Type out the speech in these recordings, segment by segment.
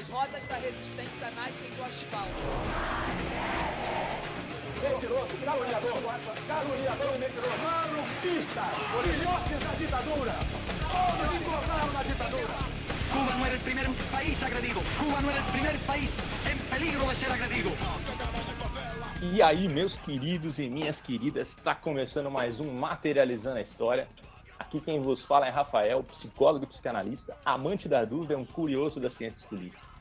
As rodas da resistência nascem do asfalto. Mentiroso, caluniador e mentiroso. Maluquista, filhotes da ditadura. Todos encontraram na ditadura. Cuba no era el primer país agredido. Cuba no era el primer país en peligro de ser agredido. E aí, meus queridos e minhas queridas, está começando mais um Materializando a História. Aqui quem vos fala é Rafael, psicólogo e psicanalista, amante da dúvida e um curioso das ciências políticas.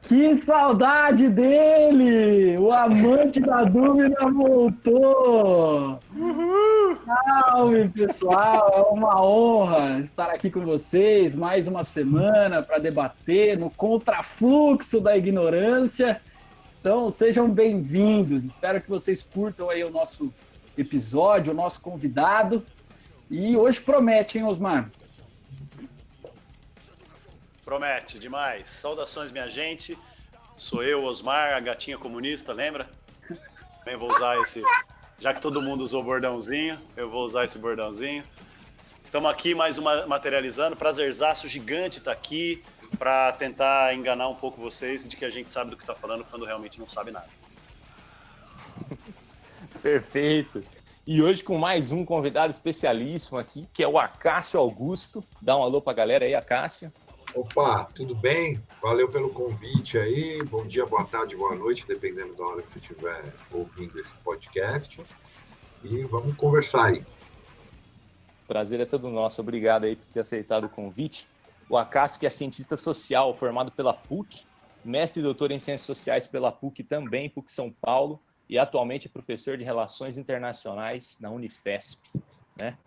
Que saudade dele! O amante da dúvida voltou! Uhul! Salve, pessoal! É uma honra estar aqui com vocês mais uma semana para debater no contrafluxo da ignorância. Então, sejam bem-vindos. Espero que vocês curtam aí o nosso episódio, o nosso convidado. E hoje promete, hein, Osmar? Promete demais. Saudações, minha gente. Sou eu, Osmar, a gatinha comunista, lembra? Também vou usar esse... Já que todo mundo usou o bordãozinho, eu vou usar esse bordãozinho. Estamos aqui mais uma Materializando. Prazerzaço gigante estar aqui para tentar enganar um pouco vocês de que a gente sabe do que está falando quando realmente não sabe nada. Perfeito. E hoje com mais um convidado especialíssimo aqui, que é o Acácio Augusto. Dá um alô para a galera aí, Acácio. Opa, tudo bem? Valeu pelo convite aí. Bom dia, boa tarde, boa noite, dependendo da hora que você estiver ouvindo esse podcast. E vamos conversar aí. Prazer é todo nosso. Obrigado aí por ter aceitado o convite. O Acácio, que é cientista social formado pela PUC, mestre e doutor em ciências sociais pela PUC também, PUC São Paulo, e atualmente é professor de Relações Internacionais na Unifesp, né?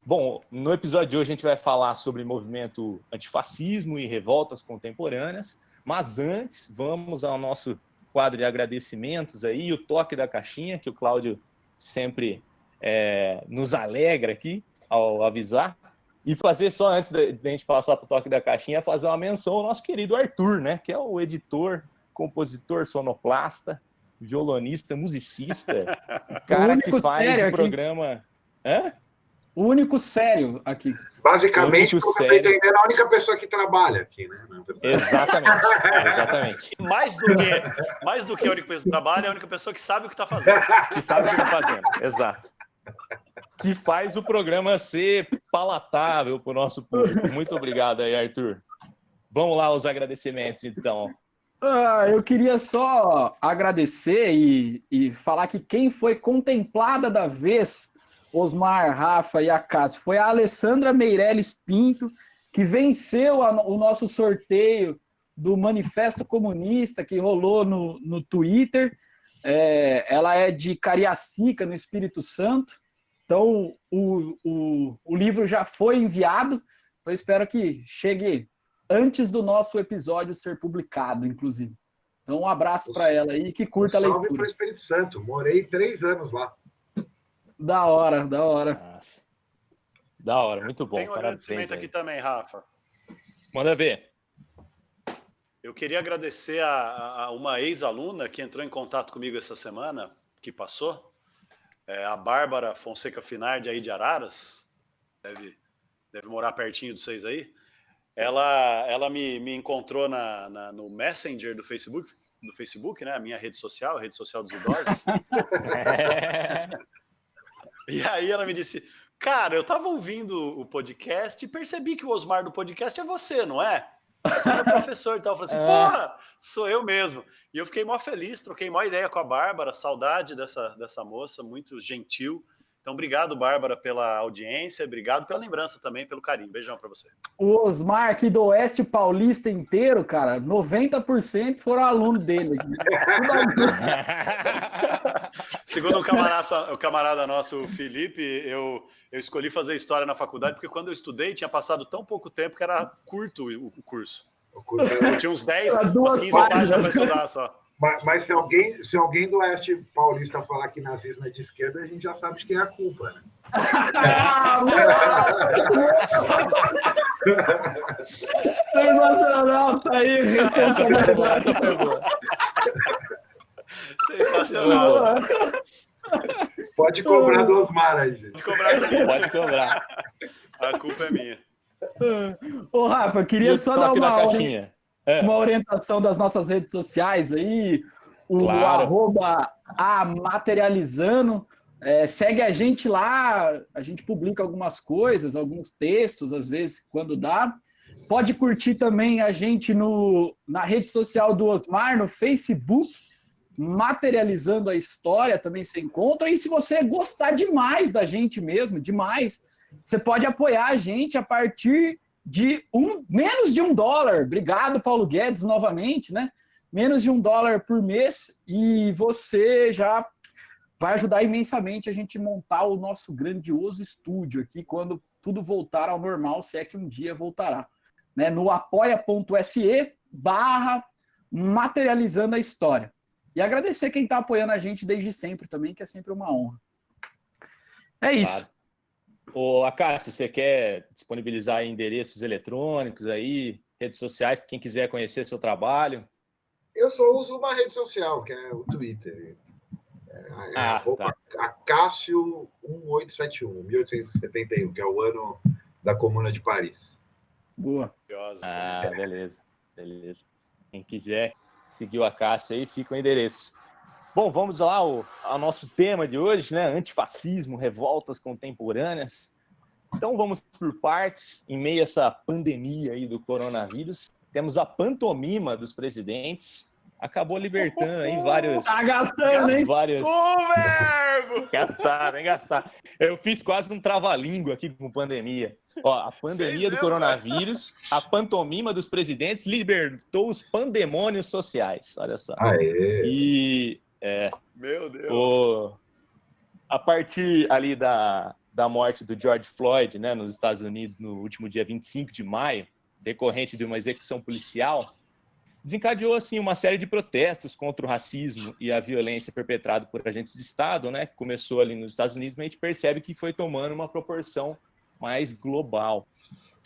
Bom, no episódio de hoje a gente vai falar sobre movimento antifascismo e revoltas contemporâneas, mas antes vamos ao nosso quadro de agradecimentos aí, o toque da caixinha, que o Cláudio sempre nos alegra aqui ao avisar, e fazer só antes da gente passar para o toque da caixinha, fazer uma menção ao nosso querido Arthur, né, que é o editor, compositor, sonoplasta, violonista, musicista, o cara que faz o programa... Hã? O único sério aqui. Basicamente, como você está entendendo, a única pessoa que trabalha aqui, né? Exatamente. Mais do que a única pessoa que trabalha, é a única pessoa que sabe o que está fazendo. Que sabe o que está fazendo, exato. Que faz o programa ser palatável para o nosso público. Muito obrigado aí, Arthur. Vamos lá aos agradecimentos, então. Eu queria só agradecer e falar que quem foi contemplada da vez... Osmar, Rafa e Acácio, foi a Alessandra Meirelles Pinto, que venceu o nosso sorteio do Manifesto Comunista, que rolou no Twitter. Ela é de Cariacica, no Espírito Santo. Então, o livro já foi enviado. Então, espero que chegue antes do nosso episódio ser publicado, inclusive. Então, um abraço para ela aí, que curta a leitura. Salve para o Espírito Santo. Morei 3 anos lá. Da hora. Nossa. Da hora, muito bom. Tem um agradecimento aqui também, Rafa. Manda ver. Eu queria agradecer a uma ex-aluna que entrou em contato comigo essa semana, que passou, a Bárbara Fonseca Finardi, aí de Araras, deve morar pertinho de vocês aí. Ela me encontrou no Messenger do Facebook, né? A minha rede social, a rede social dos idosos. E aí ela me disse, cara, eu tava ouvindo o podcast e percebi que o Osmar do podcast é você, não é? Eu professor e tal. Eu falei assim, porra, sou eu mesmo. E eu fiquei mó feliz, troquei mó ideia com a Bárbara, saudade dessa moça, muito gentil. Então, obrigado, Bárbara, pela audiência, obrigado pela lembrança também, pelo carinho. Beijão pra você. O Osmar aqui do Oeste Paulista inteiro, cara, 90% foram alunos dele. Segundo um camarada nosso, o Felipe, eu escolhi fazer história na faculdade porque quando eu estudei tinha passado tão pouco tempo que era curto o curso. Eu tinha uns 10, umas 15 páginas para estudar só. Mas se alguém do Oeste Paulista falar que nazismo é de esquerda, a gente já sabe de quem é a culpa, né? Sensacional, tá aí, responsabilidade. Sensacional. Pode cobrar do Osmar aí, gente. Pode cobrar. A culpa é minha. Ô, Rafa, queria só dar uma da aula. caixinha. uma orientação das nossas redes sociais aí, o Claro. @materializando. Segue a gente lá, a gente publica algumas coisas, alguns textos, às vezes, quando dá. Pode curtir também a gente na rede social do Osmar, no Facebook, Materializando a História, também se encontra. E se você gostar demais da gente mesmo, demais, você pode apoiar a gente a partir de menos de $1. Obrigado, Paulo Guedes, novamente, né? Menos de $1 por mês, e você já vai ajudar imensamente a gente montar o nosso grandioso estúdio aqui, quando tudo voltar ao normal, se é que um dia voltará. Né? No apoia.se/materializando a história. E agradecer quem está apoiando a gente desde sempre também, que é sempre uma honra. É isso. Claro. Ô, Acácio, você quer disponibilizar endereços eletrônicos aí, redes sociais, quem quiser conhecer seu trabalho? Eu só uso uma rede social, que é o Twitter. Tá. Acácio 1871, que é o ano da Comuna de Paris. Boa. Beleza. Quem quiser seguir o Acácio aí, fica o endereço. Bom, vamos lá ao nosso tema de hoje, né? Antifascismo, revoltas contemporâneas. Então vamos por partes. Em meio a essa pandemia aí do coronavírus, temos a pantomima dos presidentes. Acabou libertando aí vários... Tá gastando, hein? Gastar. Eu fiz quase um trava-língua aqui com pandemia. Ó, a pandemia do coronavírus, a pantomima dos presidentes libertou os pandemônios sociais. Olha só. Aê! Meu Deus! A partir ali da morte do George Floyd, né, nos Estados Unidos, no último dia 25 de maio, decorrente de uma execução policial, desencadeou assim, uma série de protestos contra o racismo e a violência perpetrada por agentes de Estado, né, que começou ali nos Estados Unidos, mas a gente percebe que foi tomando uma proporção mais global.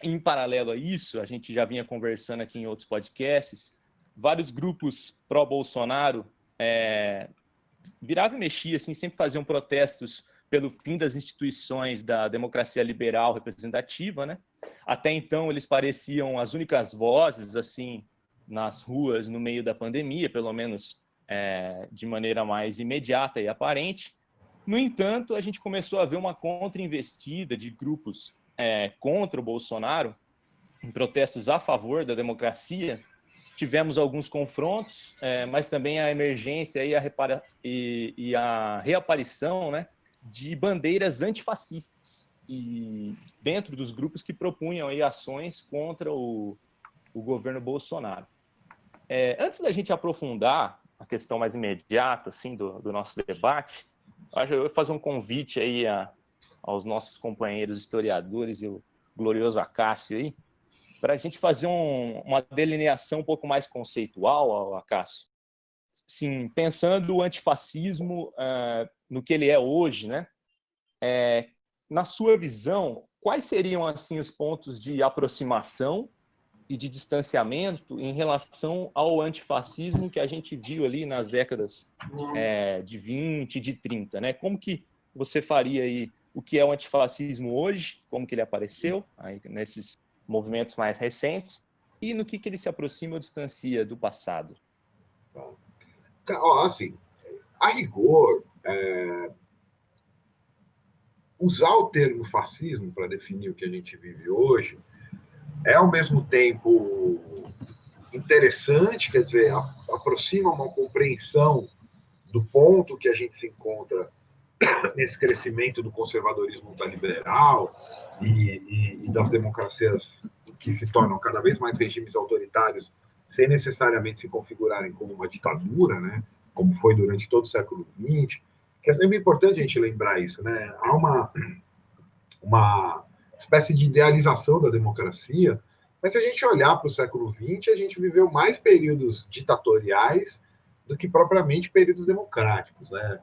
Em paralelo a isso, a gente já vinha conversando aqui em outros podcasts, vários grupos pró-Bolsonaro virava e mexia, assim, sempre faziam protestos pelo fim das instituições da democracia liberal representativa, né? Até então, eles pareciam as únicas vozes, assim, nas ruas no meio da pandemia, pelo menos de maneira mais imediata e aparente. No entanto, a gente começou a ver uma contra-investida de grupos contra o Bolsonaro, em protestos a favor da democracia. Tivemos alguns confrontos, mas também a emergência e a reaparição, né, de bandeiras antifascistas e dentro dos grupos que propunham aí ações contra o governo Bolsonaro. Antes da gente aprofundar a questão mais imediata assim, do nosso debate, eu vou fazer um convite aí aos nossos companheiros historiadores e o glorioso Acácio aí, para a gente fazer uma delineação um pouco mais conceitual, Acácio. Sim, pensando o antifascismo no que ele é hoje, né? Na sua visão, quais seriam assim os pontos de aproximação e de distanciamento em relação ao antifascismo que a gente viu ali nas décadas de 20, de 30, né? Como que você faria aí o que é o antifascismo hoje, como que ele apareceu aí nesses movimentos mais recentes, e no que ele se aproxima ou distancia do passado? Assim, a rigor, usar o termo fascismo para definir o que a gente vive hoje é, ao mesmo tempo, interessante, quer dizer, aproxima uma compreensão do ponto que a gente se encontra nesse crescimento do conservadorismo ultraliberal e das democracias que se tornam cada vez mais regimes autoritários, sem necessariamente se configurarem como uma ditadura, né? Como foi durante todo o século XX, que é sempre importante a gente lembrar isso, né? Há uma espécie de idealização da democracia, mas se a gente olhar para o século XX, a gente viveu mais períodos ditatoriais do que propriamente períodos democráticos, né?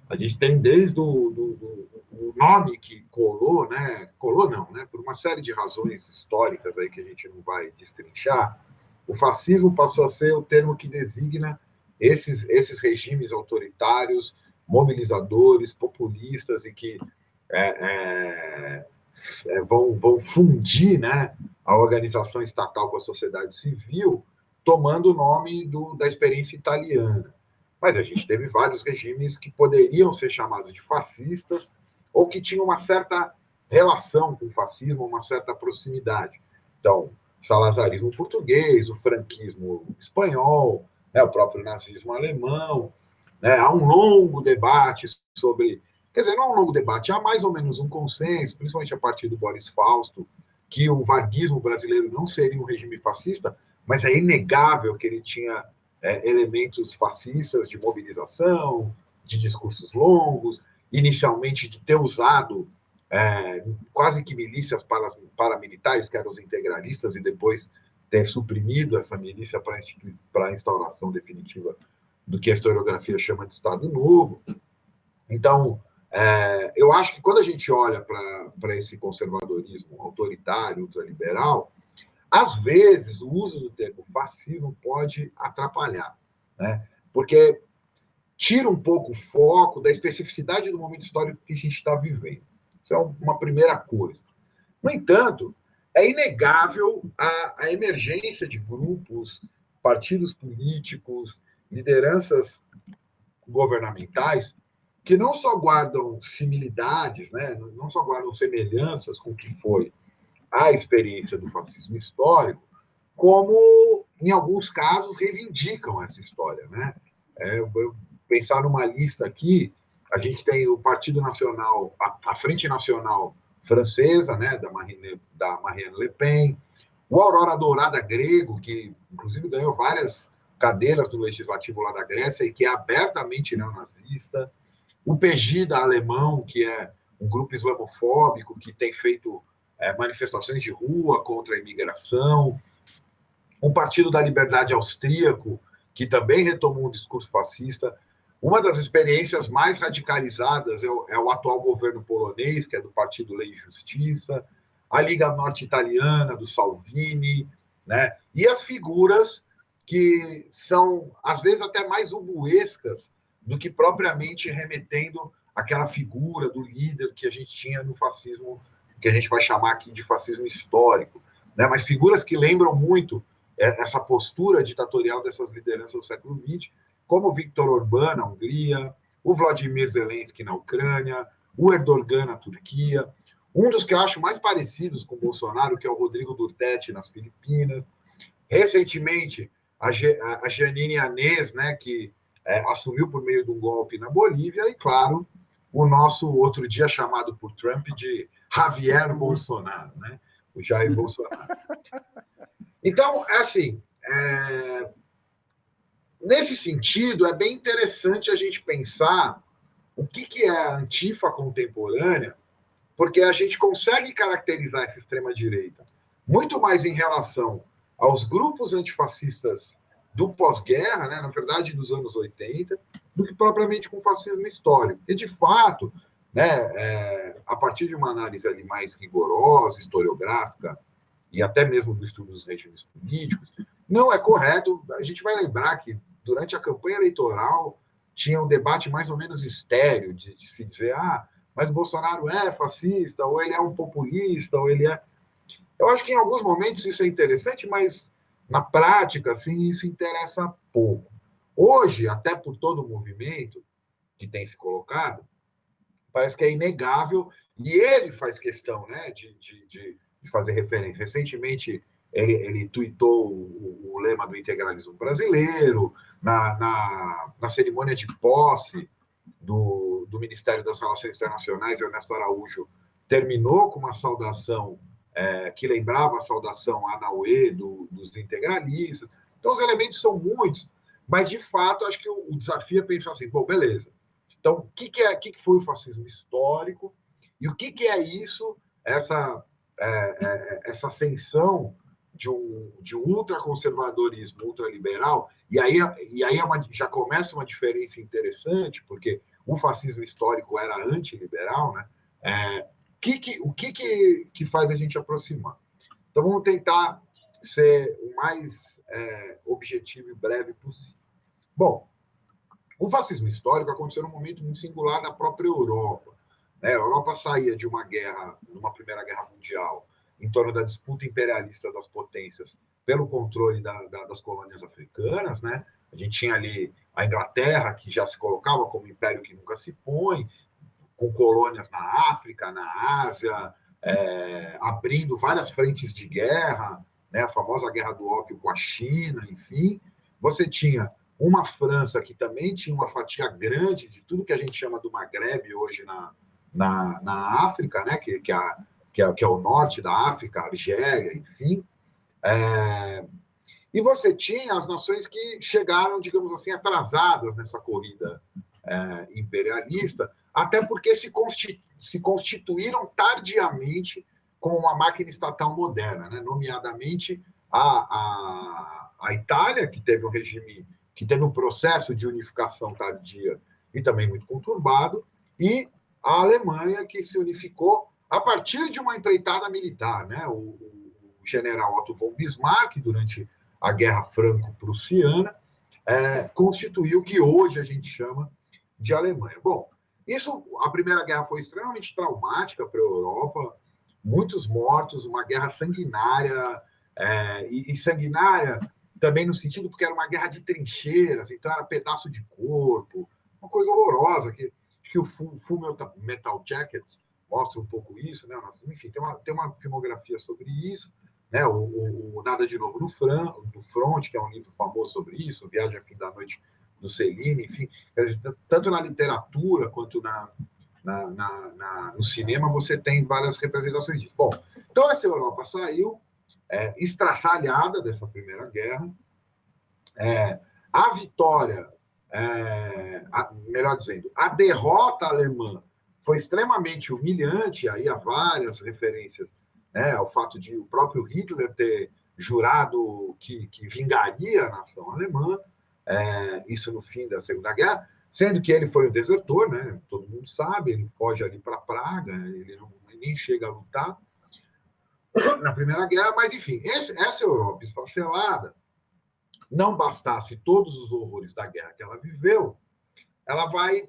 A gente tem desde o nome que colou, né? Colou não, né? Por uma série de razões históricas aí que a gente não vai destrinchar, o fascismo passou a ser o termo que designa esses regimes autoritários, mobilizadores, populistas e que vão fundir, né, a organização estatal com a sociedade civil, tomando o nome da experiência italiana. Mas a gente teve vários regimes que poderiam ser chamados de fascistas ou que tinham uma certa relação com o fascismo, uma certa proximidade. Então, o salazarismo português, o franquismo espanhol, né, o próprio nazismo alemão. Né, há um longo debate sobre... Quer dizer, não há um longo debate, há mais ou menos um consenso, principalmente a partir do Boris Fausto, que o varguismo brasileiro não seria um regime fascista, mas é inegável que ele tinha elementos fascistas de mobilização, de discursos longos, inicialmente de ter usado quase que milícias paramilitares, que eram os integralistas, e depois ter suprimido essa milícia para a instauração definitiva do que a historiografia chama de Estado Novo. Então, eu acho que quando a gente olha para esse conservadorismo autoritário, ultraliberal, às vezes o uso do termo fascismo pode atrapalhar, né? Porque tira um pouco o foco da especificidade do momento histórico que a gente está vivendo. Isso é uma primeira coisa. No entanto, é inegável a emergência de grupos, partidos políticos, lideranças governamentais que não só guardam similitudes, né, não só guardam semelhanças com o que foi a experiência do fascismo histórico, como, em alguns casos, reivindicam essa história. Né? Pensar numa lista aqui, a gente tem o Partido Nacional, a Frente Nacional Francesa, né, da Marine Le Pen, o Aurora Dourada grego, que, inclusive, ganhou várias cadeiras do legislativo lá da Grécia e que é abertamente neonazista, o Pegida alemão, que é um grupo islamofóbico que tem feito manifestações de rua contra a imigração, o Partido da Liberdade austríaco, que também retomou um discurso fascista. Uma das experiências mais radicalizadas é o atual governo polonês, que é do Partido Lei e Justiça, a Liga Norte-Italiana, do Salvini, né? E as figuras que são, às vezes, até mais ubuescas do que propriamente remetendo àquela figura do líder que a gente tinha no fascismo, que a gente vai chamar aqui de fascismo histórico, né? Mas figuras que lembram muito essa postura ditatorial dessas lideranças do século XX, como o Viktor Orbán na Hungria, o Vladimir Zelensky na Ucrânia, o Erdogan na Turquia, um dos que eu acho mais parecidos com o Bolsonaro, que é o Rodrigo Duterte nas Filipinas, recentemente a Jeanine Áñez, né, que assumiu por meio de um golpe na Bolívia, e, claro, o nosso outro dia chamado por Trump de Javier Bolsonaro, né? O Jair Bolsonaro. Então, assim, nesse sentido, é bem interessante a gente pensar o que é a Antifa contemporânea, porque a gente consegue caracterizar essa extrema-direita muito mais em relação aos grupos antifascistas do pós-guerra, né, na verdade, dos anos 80, do que propriamente com o fascismo histórico. E, de fato, né, a partir de uma análise ali mais rigorosa, historiográfica, e até mesmo do estudo dos regimes políticos, não é correto. A gente vai lembrar que, durante a campanha eleitoral, tinha um debate mais ou menos estéril de se dizer, mas o Bolsonaro é fascista, ou ele é um populista, ou ele é... Eu acho que, em alguns momentos, isso é interessante, mas, na prática, assim, isso interessa pouco. Hoje, até por todo o movimento que tem se colocado, parece que é inegável, e ele faz questão, né, de fazer referência. Recentemente, ele tuitou o lema do integralismo brasileiro, na cerimônia de posse do Ministério das Relações Internacionais, Ernesto Araújo terminou com uma saudação que lembrava a saudação Anauê dos integralistas. Então, os elementos são muitos, mas, de fato, acho que o desafio é pensar assim, bom, beleza. Então, o que foi o fascismo histórico e o que é isso, essa ascensão de um ultraconservadorismo, ultraliberal, e aí já começa uma diferença interessante, porque o fascismo histórico era antiliberal, né? O que faz a gente aproximar? Então, vamos tentar ser o mais objetivo e breve possível. Bom, o fascismo histórico aconteceu num momento muito singular na própria Europa. né? A Europa saía de uma guerra, numa Primeira Guerra Mundial, em torno da disputa imperialista das potências pelo controle das colônias africanas, né? A gente tinha ali a Inglaterra, que já se colocava como império que nunca se põe, com colônias na África, na Ásia, abrindo várias frentes de guerra, né? A famosa Guerra do Ópio com a China, enfim. Você tinha uma França que também tinha uma fatia grande de tudo que a gente chama do Maghreb hoje na África, né? que é o norte da África, Argélia, enfim. E você tinha as nações que chegaram, digamos assim, atrasadas nessa corrida imperialista, até porque se constituíram tardiamente como uma máquina estatal moderna, né? Nomeadamente a Itália, que teve um regime, que teve um processo de unificação tardia e também muito conturbado, e a Alemanha, que se unificou a partir de uma empreitada militar, né? O general Otto von Bismarck, durante a Guerra Franco-Prussiana, constituiu o que hoje a gente chama de Alemanha. Bom, a Primeira Guerra foi extremamente traumática para a Europa, muitos mortos, uma guerra sanguinária, e sanguinária também no sentido porque era uma guerra de trincheiras, então era pedaço de corpo, uma coisa horrorosa, que o Full Metal Jacket mostra um pouco isso, né? Enfim, tem uma filmografia sobre isso, né? O Nada de Novo no Front, que é um livro famoso sobre isso, Viagem ao Fim da Noite do Cellini, enfim, tanto na literatura quanto no cinema você tem várias representações disso. Bom, então essa Europa saiu estraçalhada dessa Primeira Guerra, a vitória, melhor dizendo, a derrota alemã foi extremamente humilhante, aí há várias referências, né, ao fato de o próprio Hitler ter jurado que vingaria a nação alemã, isso no fim da Segunda Guerra, sendo que ele foi um desertor, né, todo mundo sabe, ele foge ali para Praga, ele nem chega a lutar na Primeira Guerra, mas enfim, essa Europa esfacelada, não bastasse todos os horrores da guerra que ela viveu, ela vai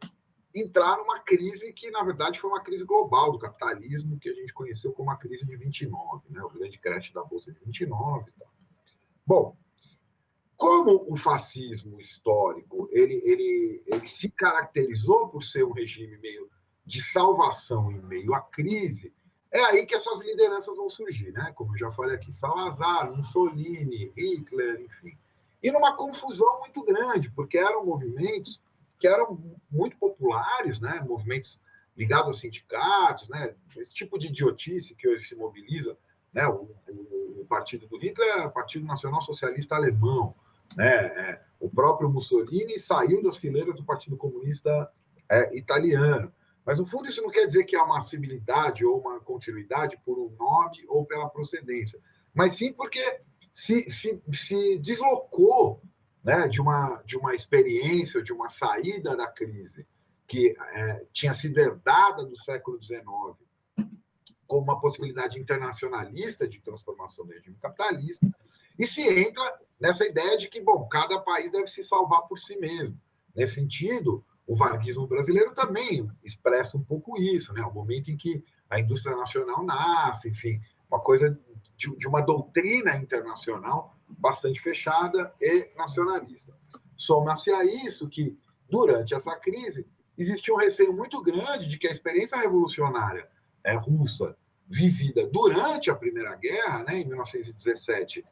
entrar numa crise que, na verdade, foi uma crise global do capitalismo, que a gente conheceu como a crise de 29, né? O grande crash da Bolsa de 29 e tal. Bom, como o fascismo histórico ele se caracterizou por ser um regime meio de salvação em meio à crise, é aí que essas lideranças vão surgir, né? Como eu já falei aqui, Salazar, Mussolini, Hitler, enfim. E numa confusão muito grande, porque eram movimentos que eram muito populares, né? Movimentos ligados a sindicatos, né? Esse tipo de idiotice que hoje se mobiliza, né? O partido do Hitler era o Partido Nacional Socialista Alemão, né? O próprio Mussolini saiu das fileiras do Partido Comunista Italiano. Mas, no fundo, isso não quer dizer que há uma civilidade ou uma continuidade por um nome ou pela procedência, mas sim porque se deslocou, né, de uma experiência, de uma saída da crise que tinha sido herdada do século XIX como uma possibilidade internacionalista de transformação do regime capitalista, e se entra nessa ideia de que, bom, cada país deve se salvar por si mesmo. Nesse sentido, o varguismo brasileiro também expressa um pouco isso, né? O momento em que a indústria nacional nasce, enfim, uma coisa de uma doutrina internacional bastante fechada e nacionalista. Soma-se a isso que, durante essa crise, existia um receio muito grande de que a experiência revolucionária russa, vivida durante a Primeira Guerra, né, em 1917,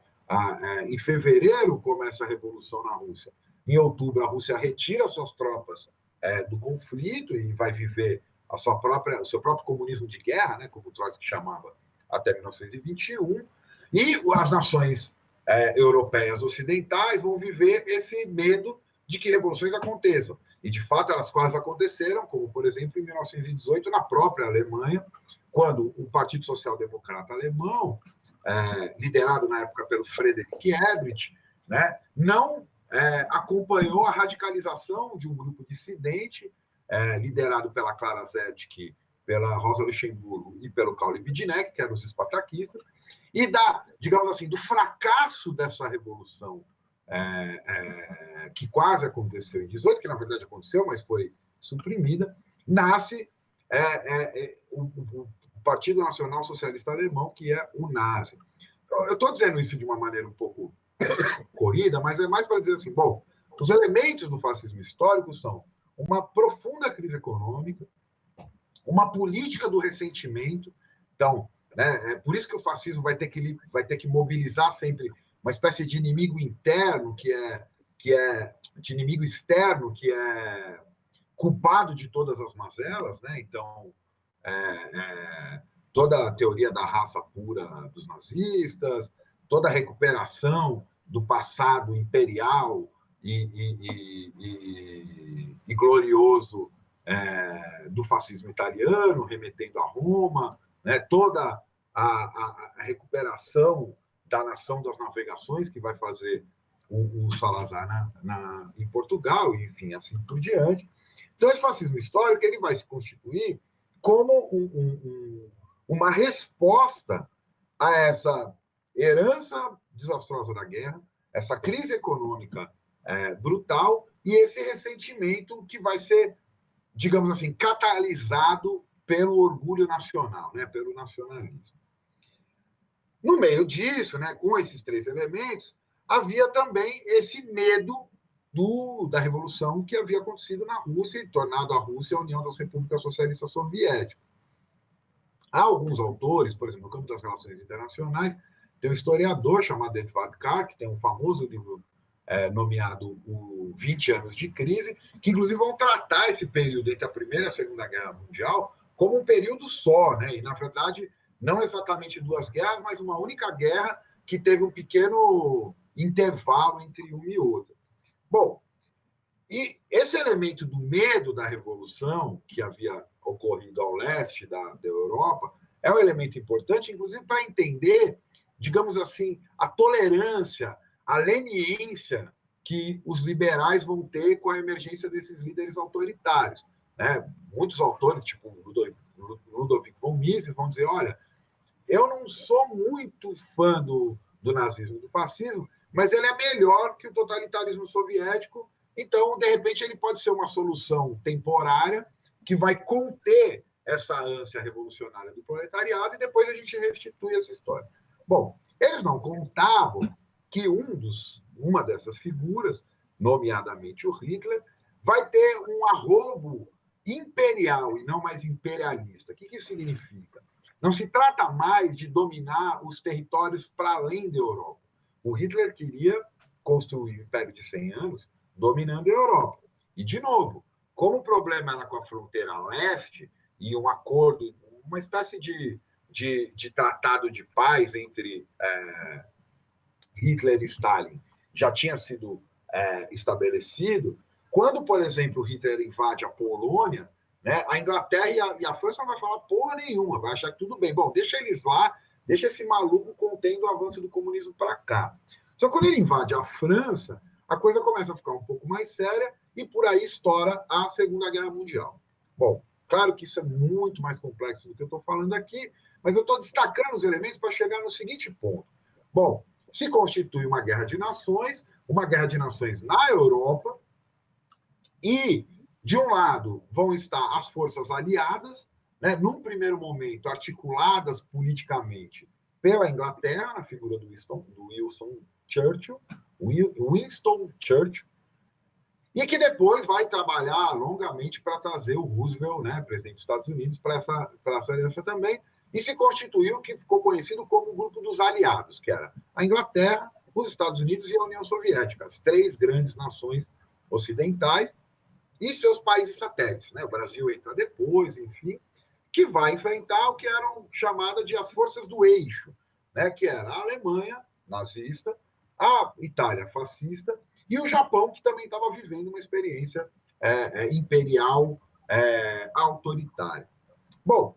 em fevereiro começa a Revolução na Rússia, em outubro a Rússia retira suas tropas do conflito e vai viver o seu próprio comunismo de guerra, né, como Trotsky chamava, até 1921, e as nações europeias ocidentais vão viver esse medo de que revoluções aconteçam. E, de fato, elas quase aconteceram, como, por exemplo, em 1918, na própria Alemanha, quando o Partido Social Democrata Alemão, liderado na época pelo Friedrich Ebert, né, não acompanhou a radicalização de um grupo dissidente, liderado pela Clara Zetkin, pela Rosa Luxemburgo e pelo Karl Liebknecht, que eram os espartaquistas, e digamos assim, do fracasso dessa revolução que quase aconteceu em 18, que na verdade aconteceu, mas foi suprimida, nasce o Partido Nacional Socialista Alemão, que é o Nazi. Eu estou dizendo isso de uma maneira um pouco corrida, mas é mais para dizer assim, bom, os elementos do fascismo histórico são uma profunda crise econômica, uma política do ressentimento. Então, né, é por isso que o fascismo vai ter que mobilizar sempre uma espécie de inimigo interno, que é de inimigo externo, que é culpado de todas as mazelas, né? Então, toda a teoria da raça pura dos nazistas, toda a recuperação do passado imperial e glorioso do fascismo italiano, remetendo a Roma, né? Toda a recuperação da nação das navegações, que vai fazer o Salazar em Portugal, e, enfim, assim por diante. Então, esse fascismo histórico ele vai se constituir como uma resposta a essa herança desastrosa da guerra, essa crise econômica brutal e esse ressentimento que vai ser, digamos assim, catalisado pelo orgulho nacional, né, pelo nacionalismo. No meio disso, né, com esses três elementos, havia também esse medo da revolução que havia acontecido na Rússia e tornado a Rússia a União das Repúblicas Socialistas Soviéticas. Há alguns autores, por exemplo, no campo das relações internacionais, tem um historiador chamado Edvard Karr, que tem um famoso livro nomeado o 20 anos de crise, que inclusive vão tratar esse período entre a Primeira e a Segunda Guerra Mundial como um período só, né? E, na verdade, não exatamente duas guerras, mas uma única guerra que teve um pequeno intervalo entre uma e outra. Bom, e esse elemento do medo da revolução que havia ocorrido ao leste da Europa é um elemento importante, inclusive para entender, digamos assim, a tolerância, a leniência que os liberais vão ter com a emergência desses líderes autoritários, né? Muitos autores, tipo Ludovic von Mises, vão dizer, olha, eu não sou muito fã do nazismo, do fascismo, mas ele é melhor que o totalitarismo soviético, então, de repente, ele pode ser uma solução temporária que vai conter essa ânsia revolucionária do proletariado e depois a gente restitui essa história. Bom, eles não contavam que uma dessas figuras, nomeadamente o Hitler, vai ter um arrobo imperial e não mais imperialista. O que isso significa? Não se trata mais de dominar os territórios para além da Europa. O Hitler queria construir um império de 100 anos dominando a Europa. E, de novo, como o problema era com a fronteira leste e um acordo, uma espécie de tratado de paz entre Hitler e Stalin já tinha sido estabelecido, quando, por exemplo, Hitler invade a Polônia, né, a Inglaterra e a França não vai falar porra nenhuma, vai achar que tudo bem. Bom, deixa eles lá, deixa esse maluco contendo o avanço do comunismo para cá. Só que quando ele invade a França, a coisa começa a ficar um pouco mais séria e por aí estoura a Segunda Guerra Mundial. Bom, claro que isso é muito mais complexo do que eu estou falando aqui, mas eu estou destacando os elementos para chegar no seguinte ponto. Bom, se constitui uma guerra de nações na Europa, e, de um lado, vão estar as forças aliadas, né, num primeiro momento articuladas politicamente pela Inglaterra, na figura do Winston Churchill, e que depois vai trabalhar longamente para trazer o Roosevelt, né, presidente dos Estados Unidos, para essa aliança também, e se constituiu o que ficou conhecido como o grupo dos aliados, que era a Inglaterra, os Estados Unidos e a União Soviética, as três grandes nações ocidentais e seus países satélites, né? O Brasil entra depois, enfim, que vai enfrentar o que eram chamadas de as forças do eixo, né? Que era a Alemanha nazista, a Itália fascista e o Japão, que também estava vivendo uma experiência imperial autoritária. Bom,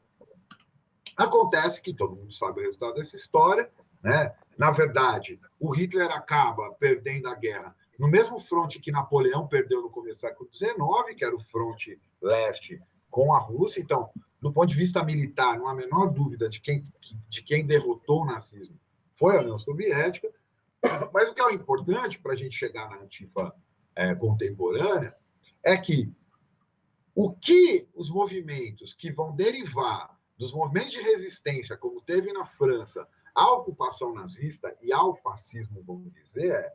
acontece que todo mundo sabe o resultado dessa história, né? Na verdade, o Hitler acaba perdendo a guerra no mesmo fronte que Napoleão perdeu no começo do século XIX, que era o fronte leste com a Rússia. Então, do ponto de vista militar, não há a menor dúvida de quem derrotou o nazismo foi a União Soviética. Mas o que é importante para a gente chegar na Antifa contemporânea é que O que os movimentos que vão derivar dos movimentos de resistência, como teve na França, à ocupação nazista e ao fascismo, vamos dizer,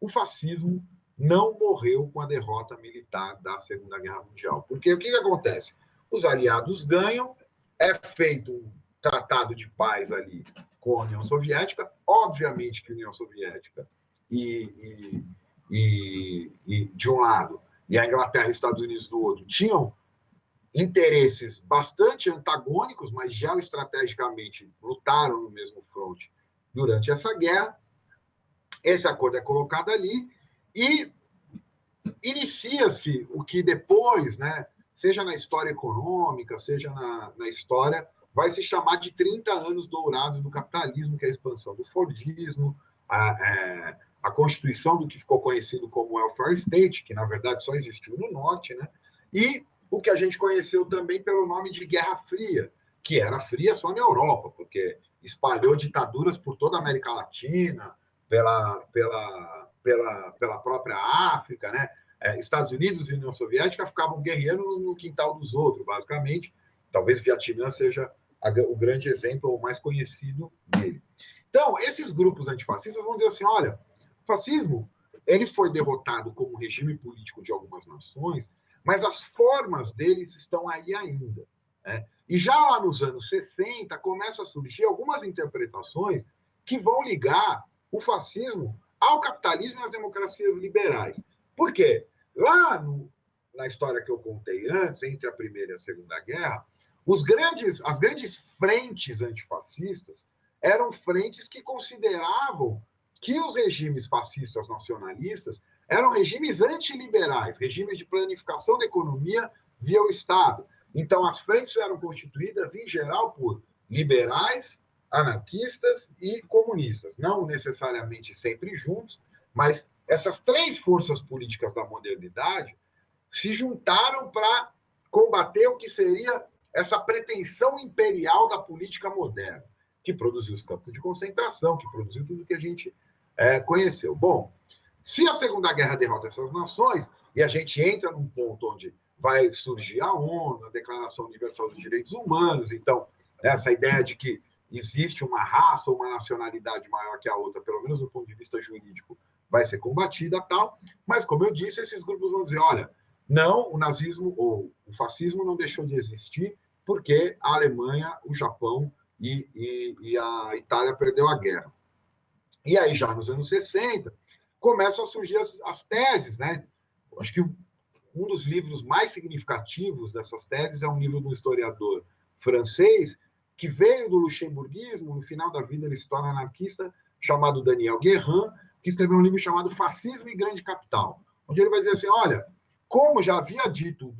o fascismo não morreu com a derrota militar da Segunda Guerra Mundial. Porque o que acontece? Os aliados ganham, é feito um tratado de paz ali com a União Soviética, obviamente que a União Soviética e de um lado, e a Inglaterra e os Estados Unidos do outro, tinham interesses bastante antagônicos, mas geoestrategicamente lutaram no mesmo fronte durante essa guerra. Esse acordo é colocado ali e inicia-se o que depois, né, seja na história econômica, seja na história, vai se chamar de 30 anos dourados do capitalismo, que é a expansão do Fordismo, a constituição do que ficou conhecido como welfare state, que na verdade só existiu no norte, né? E o que a gente conheceu também pelo nome de Guerra Fria, que era fria só na Europa, porque espalhou ditaduras por toda a América Latina, pela própria África, né? Estados Unidos e União Soviética ficavam guerreando no quintal dos outros, basicamente. Talvez Vietnã seja o grande exemplo, ou mais conhecido dele. Então, esses grupos antifascistas vão dizer assim, olha, o fascismo ele foi derrotado como regime político de algumas nações, mas as formas deles estão aí ainda. Né? E já lá nos anos 60, começam a surgir algumas interpretações que vão ligar o fascismo ao capitalismo e às democracias liberais. Por quê? Lá na história que eu contei antes, entre a Primeira e a Segunda Guerra, as grandes frentes antifascistas eram frentes que consideravam que os regimes fascistas nacionalistas eram regimes antiliberais, regimes de planificação da economia via o Estado. Então, as frentes eram constituídas, em geral, por liberais, anarquistas e comunistas. Não necessariamente sempre juntos, mas essas três forças políticas da modernidade se juntaram para combater o que seria essa pretensão imperial da política moderna, que produziu os campos de concentração, que produziu tudo que a gente conheceu. Bom, se a Segunda Guerra derrota essas nações, e a gente entra num ponto onde vai surgir a ONU, a Declaração Universal dos Direitos Humanos, então, essa ideia de que existe uma raça ou uma nacionalidade maior que a outra, pelo menos do ponto de vista jurídico, vai ser combatida tal, mas, como eu disse, esses grupos vão dizer, olha, não, o nazismo ou o fascismo não deixou de existir porque a Alemanha, o Japão e a Itália perdeu a guerra. E aí, já nos anos 60, começam a surgir as teses, né? Acho que um dos livros mais significativos dessas teses é um livro de um historiador francês que veio do luxemburguismo, no final da vida ele se torna anarquista, chamado Daniel Guérin, que escreveu um livro chamado Fascismo e Grande Capital, onde ele vai dizer assim, olha, como já havia dito,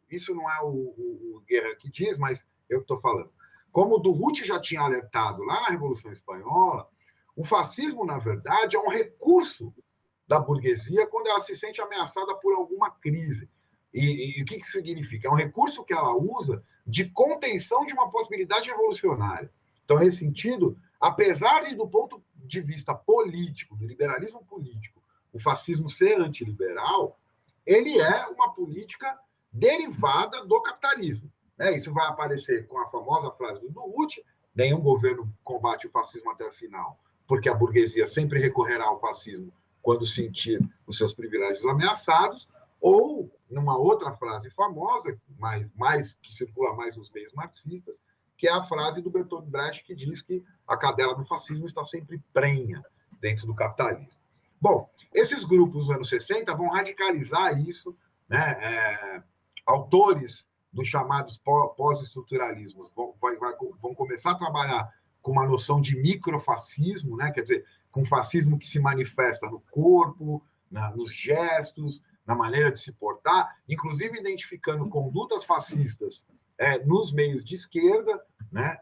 isso não é o Guérin que diz, mas eu que estou falando, como o Durruti já tinha alertado lá na Revolução Espanhola, o fascismo, na verdade, é um recurso da burguesia quando ela se sente ameaçada por alguma crise. E o que significa? É um recurso que ela usa de contenção de uma possibilidade revolucionária. Então, nesse sentido, apesar de, do ponto de vista político, do liberalismo político, o fascismo ser antiliberal, ele é uma política derivada do capitalismo. Isso vai aparecer com a famosa frase do Durruti, nenhum governo combate o fascismo até o final, porque a burguesia sempre recorrerá ao fascismo quando sentir os seus privilégios ameaçados, ou numa outra frase famosa, que circula mais nos meios marxistas, que é a frase do Bertolt Brecht, que diz que a cadela do fascismo está sempre prenha dentro do capitalismo. Bom, esses grupos dos anos 60 vão radicalizar isso, né? Autores dos chamados pós-estruturalismos vão começar a trabalhar com uma noção de microfascismo, né? Quer dizer, com fascismo que se manifesta no corpo, nos gestos, na maneira de se portar, inclusive identificando condutas fascistas nos meios de esquerda, né?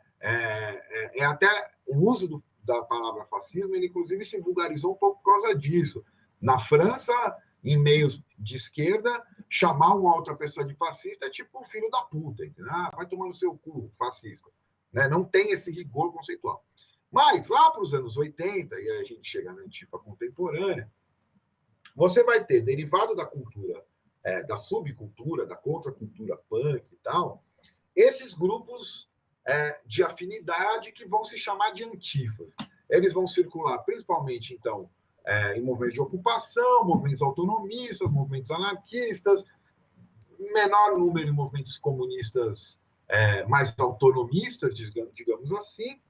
Até o uso da palavra fascismo, ele inclusive se vulgarizou um pouco por causa disso. Na França, em meios de esquerda, chamar uma outra pessoa de fascista é tipo um filho da puta, entendeu? Vai tomar no seu cu, fascista. Né? Não tem esse rigor conceitual. Mas, lá para os anos 80, e aí a gente chega na Antifa contemporânea, você vai ter, derivado da cultura da subcultura, da contracultura punk e tal, esses grupos de afinidade que vão se chamar de antifas. Eles vão circular principalmente, então, em movimentos de ocupação, movimentos autonomistas, movimentos anarquistas, menor número em movimentos comunistas mais autonomistas, digamos assim,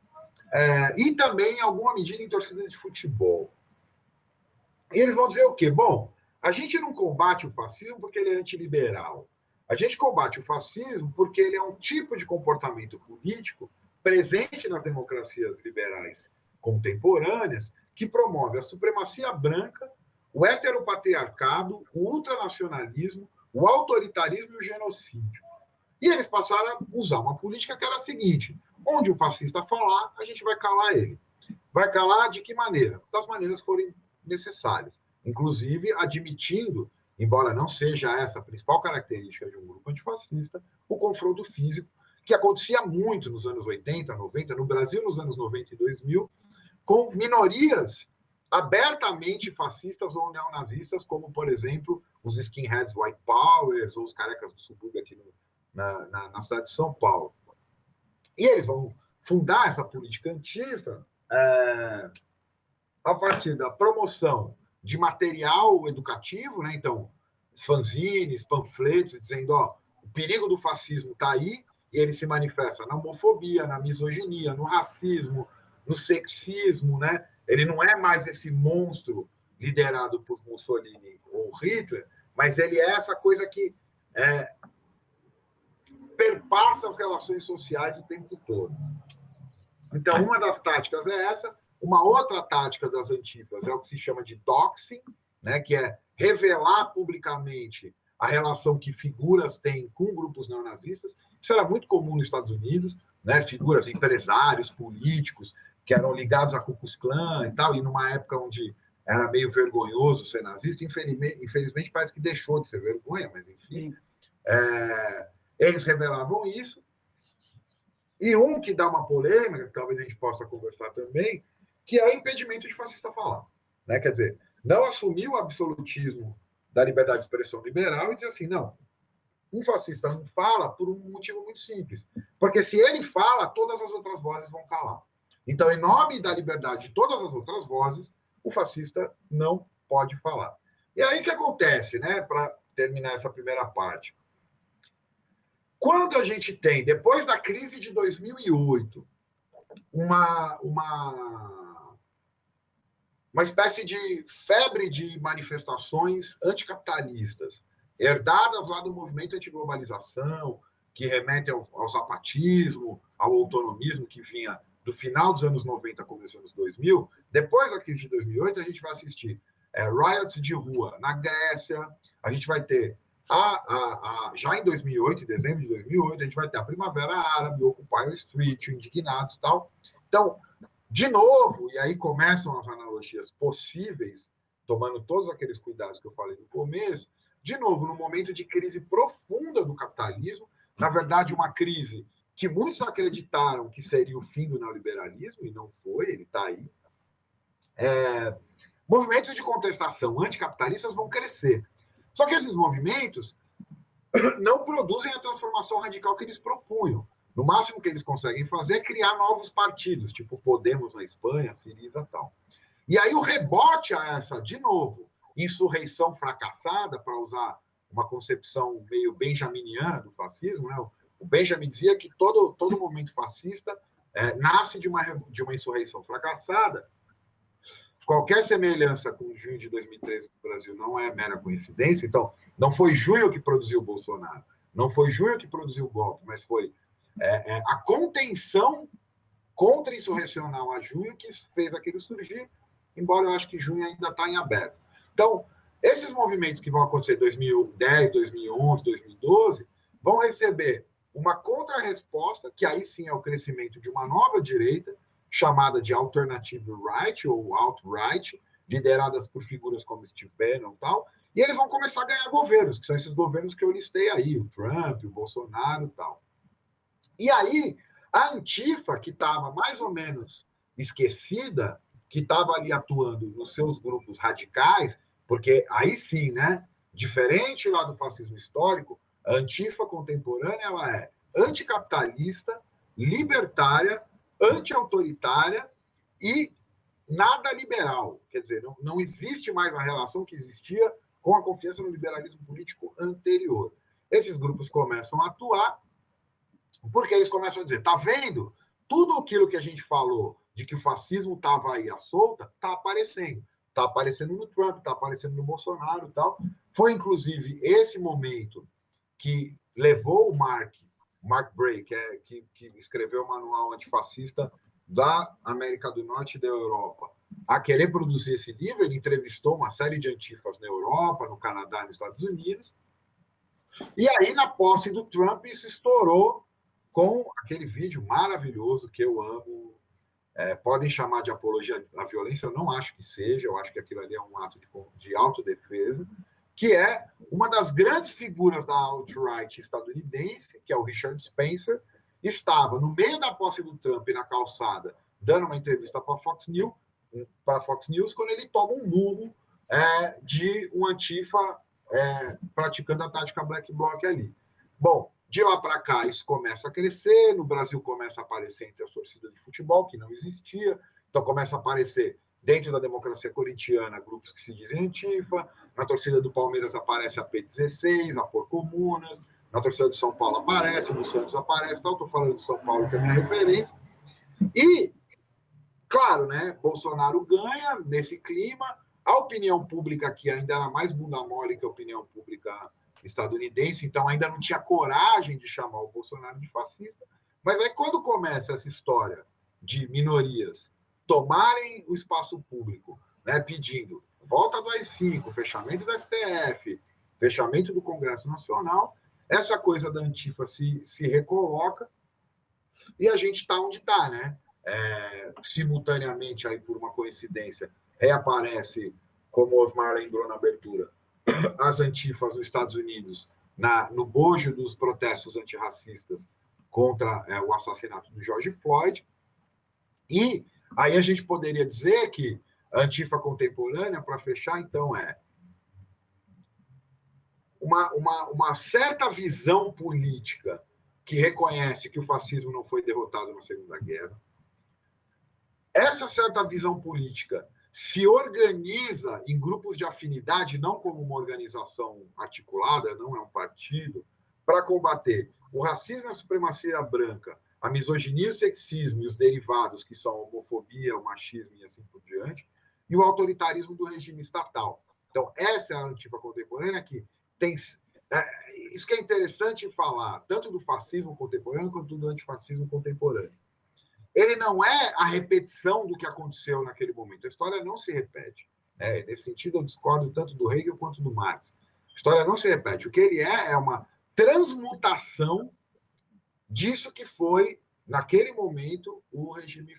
e também, em alguma medida, em torcidas de futebol. E eles vão dizer o quê? Bom, a gente não combate o fascismo porque ele é antiliberal. A gente combate o fascismo porque ele é um tipo de comportamento político presente nas democracias liberais contemporâneas que promove a supremacia branca, o heteropatriarcado, o ultranacionalismo, o autoritarismo e o genocídio. E eles passaram a usar uma política que era a seguinte: onde o fascista falar, a gente vai calar ele. Vai calar de que maneira? Das maneiras que forem necessárias. Inclusive admitindo, embora não seja essa a principal característica de um grupo antifascista, o confronto físico, que acontecia muito nos anos 80, 90, no Brasil nos anos 90 e 2000, com minorias abertamente fascistas ou neonazistas, como, por exemplo, os skinheads white powers ou os carecas do subúrbio aqui na cidade de São Paulo. E eles vão fundar essa política antifa a partir da promoção de material educativo, né? Então, fanzines, panfletos, dizendo, o perigo do fascismo está aí, e ele se manifesta na homofobia, na misoginia, no racismo, no sexismo, né? Ele não é mais esse monstro liderado por Mussolini ou Hitler, mas ele é essa coisa que perpassa as relações sociais o tempo todo. Então, uma das táticas é essa. Uma outra tática das antifas é o que se chama de doxing, né, que é revelar publicamente a relação que figuras têm com grupos neonazistas. Isso era muito comum nos Estados Unidos, né, figuras, empresários, políticos, que eram ligados à Ku Klux Klan e tal, e numa época onde era meio vergonhoso ser nazista, infelizmente parece que deixou de ser vergonha, mas enfim. Eles revelavam isso. E um que dá uma polêmica, que talvez a gente possa conversar também, que é o impedimento de fascista falar. Né? Quer dizer, não assumir o absolutismo da liberdade de expressão liberal e dizer assim, não, um fascista não fala por um motivo muito simples. Porque se ele fala, todas as outras vozes vão calar. Então, em nome da liberdade de todas as outras vozes, o fascista não pode falar. E aí o que acontece, né, para terminar essa primeira parte? Quando a gente tem, depois da crise de 2008, uma espécie de febre de manifestações anticapitalistas, herdadas lá do movimento antiglobalização, que remete ao zapatismo, ao autonomismo que vinha do final dos anos 90, começo dos anos 2000, depois da crise de 2008, a gente vai assistir riots de rua na Grécia, a gente vai ter, já em 2008, em dezembro de 2008, a gente vai ter a Primavera Árabe, o Occupy Street, o Indignados e tal. Então, de novo, e aí começam as analogias possíveis, tomando todos aqueles cuidados que eu falei no começo, de novo, no momento de crise profunda do capitalismo, na verdade, uma crise que muitos acreditaram que seria o fim do neoliberalismo, e não foi, ele está aí. Movimentos de contestação anticapitalistas vão crescer. Só que esses movimentos não produzem a transformação radical que eles propunham. No máximo que eles conseguem fazer é criar novos partidos, tipo Podemos na Espanha, Syriza e tal. E aí o rebote a essa, de novo, insurreição fracassada, para usar uma concepção meio benjaminiana do fascismo, né? O Benjamin dizia que todo movimento fascista nasce de uma insurreição fracassada. Qualquer semelhança com o junho de 2013 no Brasil não é mera coincidência. Então, não foi junho que produziu o Bolsonaro, não foi junho que produziu o golpe, mas foi a contenção contra-insurrecional a junho que fez aquilo surgir, embora eu acho que junho ainda está em aberto. Então, esses movimentos que vão acontecer em 2010, 2011, 2012, vão receber uma contra-resposta, que aí sim é o crescimento de uma nova direita, chamada de Alternative Right, ou Alt-Right, lideradas por figuras como Steve Bannon e tal, e eles vão começar a ganhar governos, que são esses governos que eu listei aí, o Trump, o Bolsonaro e tal. E aí, a Antifa, que estava mais ou menos esquecida, que estava ali atuando nos seus grupos radicais, porque aí sim, né, Diferente lá do fascismo histórico, a Antifa contemporânea ela é anticapitalista, libertária, anti-autoritária e nada liberal. Quer dizer, não existe mais a relação que existia com a confiança no liberalismo político anterior. Esses grupos começam a atuar porque eles começam a dizer, tá vendo? Tudo aquilo que a gente falou de que o fascismo estava aí à solta, está aparecendo. Está aparecendo no Trump, está aparecendo no Bolsonaro e tal. Foi, inclusive, esse momento que levou o Mark Bray, que escreveu o manual antifascista da América do Norte e da Europa, a querer produzir esse livro. Ele entrevistou uma série de antifas na Europa, no Canadá e nos Estados Unidos. E aí, na posse do Trump, isso estourou com aquele vídeo maravilhoso que eu amo. Podem chamar de apologia à violência, eu não acho que seja, eu acho que aquilo ali é um ato de autodefesa, que é uma das grandes figuras da alt-right estadunidense, que é o Richard Spencer, estava no meio da posse do Trump na calçada, dando uma entrevista para a Fox News, quando ele toma um murro de um antifa praticando a tática Black Bloc ali. Bom, de lá para cá, isso começa a crescer, no Brasil começa a aparecer entre as torcidas de futebol, que não existia, então começa a aparecer dentro da democracia corintiana grupos que se dizem antifa, na torcida do Palmeiras aparece a P16, a Porcomunas, na torcida do São Paulo aparece, no Santos aparece, então estou falando de São Paulo que é minha referência, e, claro, né, Bolsonaro ganha nesse clima, a opinião pública aqui ainda era mais bunda mole que a opinião pública estadunidense, então ainda não tinha coragem de chamar o Bolsonaro de fascista, mas aí quando começa essa história de minorias tomarem o espaço público, né, pedindo volta do AI-5, fechamento do STF, fechamento do Congresso Nacional, essa coisa da Antifa se recoloca e a gente está onde está, né? Simultaneamente, aí por uma coincidência, reaparece, como o Osmar lembrou na abertura, as antifas nos Estados Unidos, no bojo dos protestos antirracistas contra o assassinato do George Floyd. E aí a gente poderia dizer que a antifa contemporânea, para fechar, então, é uma certa visão política que reconhece que o fascismo não foi derrotado na Segunda Guerra. Essa certa visão política se organiza em grupos de afinidade, não como uma organização articulada, não é um partido, para combater o racismo e a supremacia branca, a misoginia e o sexismo e os derivados, que são a homofobia, o machismo e assim por diante, e o autoritarismo do regime estatal. Então, essa é a antifa contemporânea que tem... isso que é interessante falar, tanto do fascismo contemporâneo quanto do antifascismo contemporâneo. Ele não é a repetição do que aconteceu naquele momento. A história não se repete. Nesse sentido, eu discordo tanto do Hegel quanto do Marx. A história não se repete. O que ele é uma transmutação disso que foi, naquele momento, o regime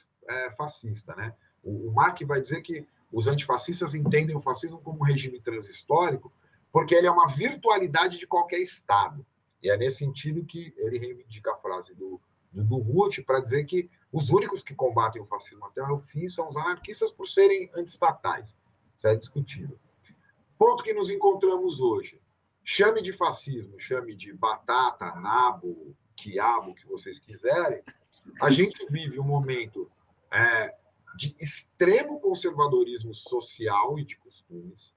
fascista. Né? O Marx vai dizer que os antifascistas entendem o fascismo como um regime transhistórico, porque ele é uma virtualidade de qualquer Estado. E é nesse sentido que ele reivindica a frase do Ruth para dizer que os únicos que combatem o fascismo até o fim são os anarquistas por serem antiestatais. Isso é discutível. Ponto que nos encontramos hoje. Chame de fascismo, chame de batata, nabo, quiabo, o que vocês quiserem. A gente vive um momento de extremo conservadorismo social e de costumes,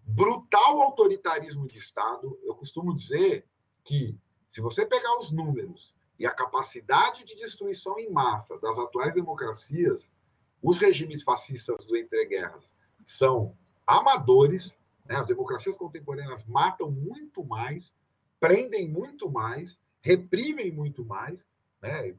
brutal autoritarismo de Estado. Eu costumo dizer que, se você pegar os números e a capacidade de destruição em massa das atuais democracias, os regimes fascistas do entreguerras são amadores, né? As democracias contemporâneas matam muito mais, prendem muito mais, reprimem muito mais, né?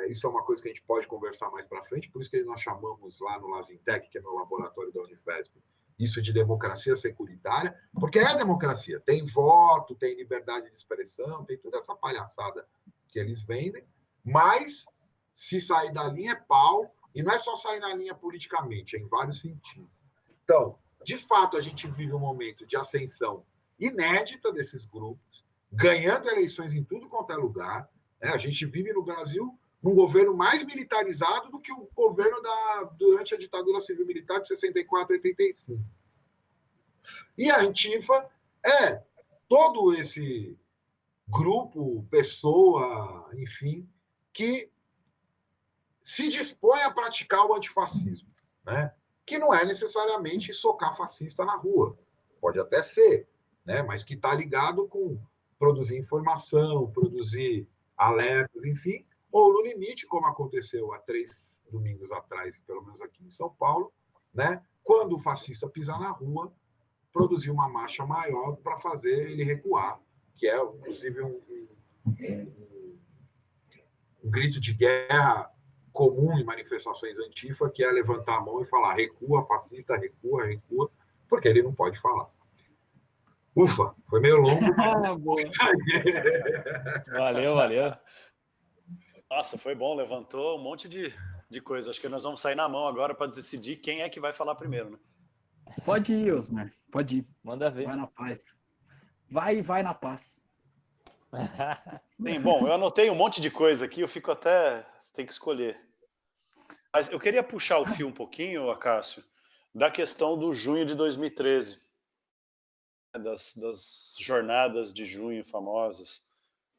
Isso é uma coisa que a gente pode conversar mais para frente, por isso que nós chamamos lá no Lazintec, que é meu laboratório da Unifesp, isso de democracia securitária, porque é democracia, tem voto, tem liberdade de expressão, tem toda essa palhaçada que eles vendem, mas se sair da linha é pau, e não é só sair na linha politicamente, é em vários sentidos. Então, de fato, a gente vive um momento de ascensão inédita desses grupos, ganhando eleições em tudo quanto é lugar, né? A gente vive no Brasil num governo mais militarizado do que o governo durante a ditadura civil-militar de 64 a 85. E a Antifa é todo esse grupo, pessoa, enfim, que se dispõe a praticar o antifascismo, né? Que não é necessariamente socar fascista na rua, pode até ser, né? Mas que está ligado com produzir informação, produzir alertas, enfim, ou no limite, como aconteceu há 3 domingos atrás, pelo menos aqui em São Paulo, né? Quando o fascista pisar na rua, produzir uma marcha maior para fazer ele recuar, que é, inclusive, um grito de guerra comum em manifestações antifa, que é levantar a mão e falar recua, fascista, recua, recua, porque ele não pode falar. Ufa, foi meio longo. Valeu, valeu. Nossa, foi bom, levantou um monte de coisa. Acho que nós vamos sair na mão agora para decidir quem é que vai falar primeiro, né? Pode ir, Osmar, pode ir. Manda ver. Vai na paz. Vai na paz. Sim, bom, eu anotei um monte de coisa aqui, eu fico até... Tem que escolher. Mas eu queria puxar o fio um pouquinho, Acácio, da questão do junho de 2013. Das jornadas de junho famosas,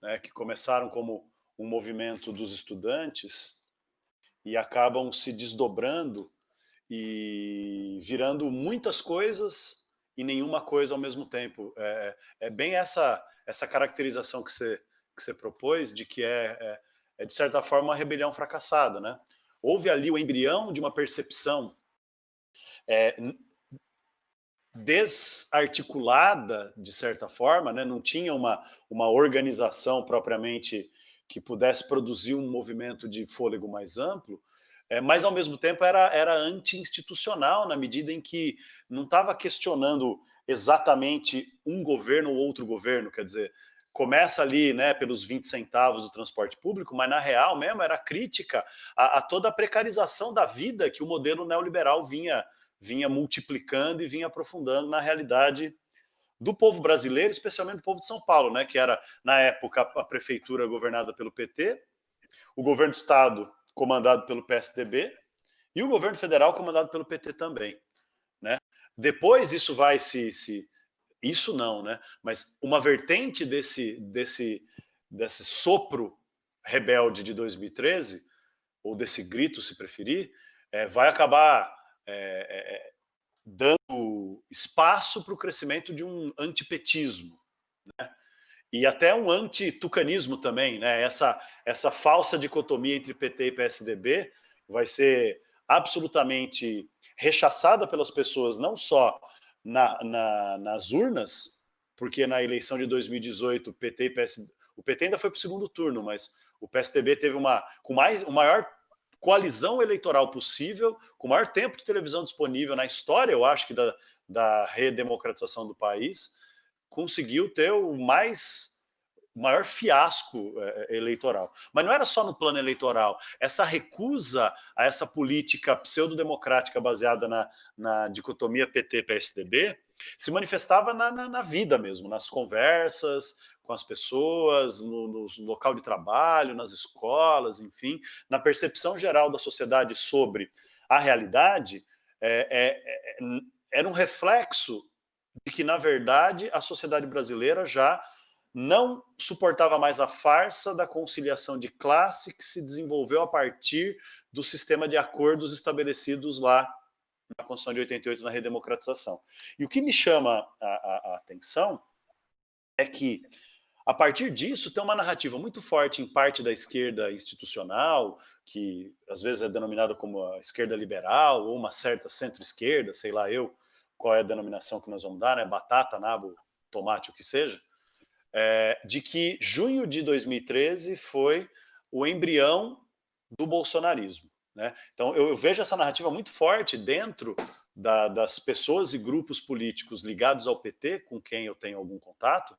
né, que começaram como um movimento dos estudantes e acabam se desdobrando e virando muitas coisas e nenhuma coisa ao mesmo tempo. É bem essa caracterização que você propôs, de que de certa forma, uma rebelião fracassada, né? Houve ali o embrião de uma percepção desarticulada, de certa forma, né? Não tinha uma organização propriamente que pudesse produzir um movimento de fôlego mais amplo, mas ao mesmo tempo era anti-institucional, na medida em que não estava questionando exatamente um governo ou outro governo, quer dizer, começa ali, né, pelos 20 centavos do transporte público, mas na real mesmo era crítica a toda a precarização da vida que o modelo neoliberal vinha multiplicando e vinha aprofundando na realidade do povo brasileiro, especialmente do povo de São Paulo, né, que era, na época, a prefeitura governada pelo PT, o governo do estado comandado pelo PSDB e o governo federal comandado pelo PT também, né? Depois isso vai isso não, né? Mas uma vertente desse sopro rebelde de 2013, ou desse grito, se preferir, vai acabar dando espaço para o crescimento de um antipetismo, né? E até um antitucanismo também, né? Essa falsa dicotomia entre PT e PSDB vai ser absolutamente rechaçada pelas pessoas, não só nas urnas, porque na eleição de 2018 o PT ainda foi para o segundo turno, mas o PSDB teve o maior coalizão eleitoral possível, com o maior tempo de televisão disponível na história, eu acho que da redemocratização do país, conseguiu ter o maior fiasco eleitoral. Mas não era só no plano eleitoral. Essa recusa a essa política pseudo-democrática baseada na dicotomia PT-PSDB se manifestava na vida mesmo, nas conversas com as pessoas, no local de trabalho, nas escolas, enfim, na percepção geral da sociedade sobre a realidade. Era um reflexo de que, na verdade, a sociedade brasileira já não suportava mais a farsa da conciliação de classe que se desenvolveu a partir do sistema de acordos estabelecidos lá na Constituição de 88, na redemocratização. E o que me chama a atenção é que, a partir disso, tem uma narrativa muito forte em parte da esquerda institucional, que às vezes é denominada como a esquerda liberal, ou uma certa centro-esquerda, sei lá qual é a denominação que nós vamos dar, né? Batata, nabo, tomate, o que seja, de que junho de 2013 foi o embrião do bolsonarismo, né? Então eu vejo essa narrativa muito forte dentro das pessoas e grupos políticos ligados ao PT, com quem eu tenho algum contato,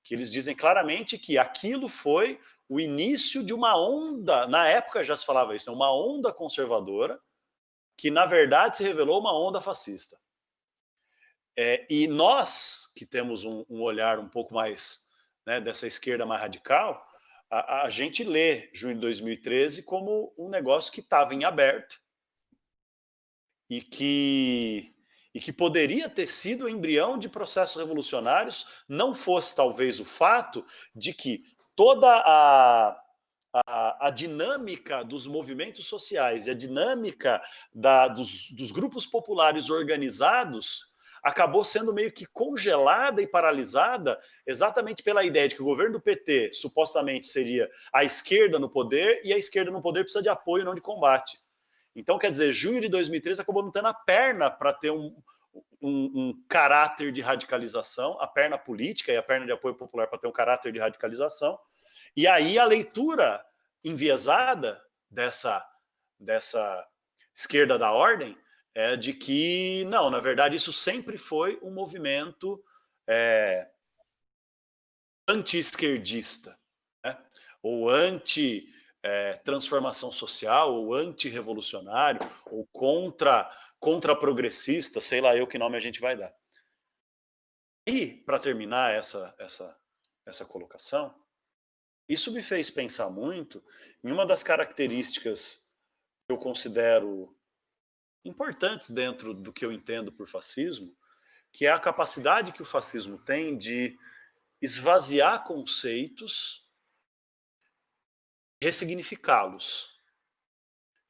que eles dizem claramente que aquilo foi o início de uma onda, na época já se falava isso, né? Uma onda conservadora, que na verdade se revelou uma onda fascista. E nós, que temos um olhar um pouco mais, né, dessa esquerda mais radical, a gente lê junho de 2013 como um negócio que estava em aberto e que e que poderia ter sido o embrião de processos revolucionários, não fosse talvez o fato de que toda a dinâmica dos movimentos sociais e a dinâmica dos grupos populares organizados acabou sendo meio que congelada e paralisada exatamente pela ideia de que o governo do PT supostamente seria a esquerda no poder, e a esquerda no poder precisa de apoio, não de combate. Então, quer dizer, junho de 2013 acabou não tendo a perna para ter um caráter de radicalização, a perna política e a perna de apoio popular para ter um caráter de radicalização. E aí a leitura enviesada dessa esquerda da ordem é de que, não, na verdade, isso sempre foi um movimento anti-esquerdista, né? Ou anti-transformação social, ou anti-revolucionário, ou contra-progressista, sei lá eu que nome a gente vai dar. E, para terminar essa colocação, isso me fez pensar muito em uma das características que eu considero importantes dentro do que eu entendo por fascismo, que é a capacidade que o fascismo tem de esvaziar conceitos e ressignificá-los.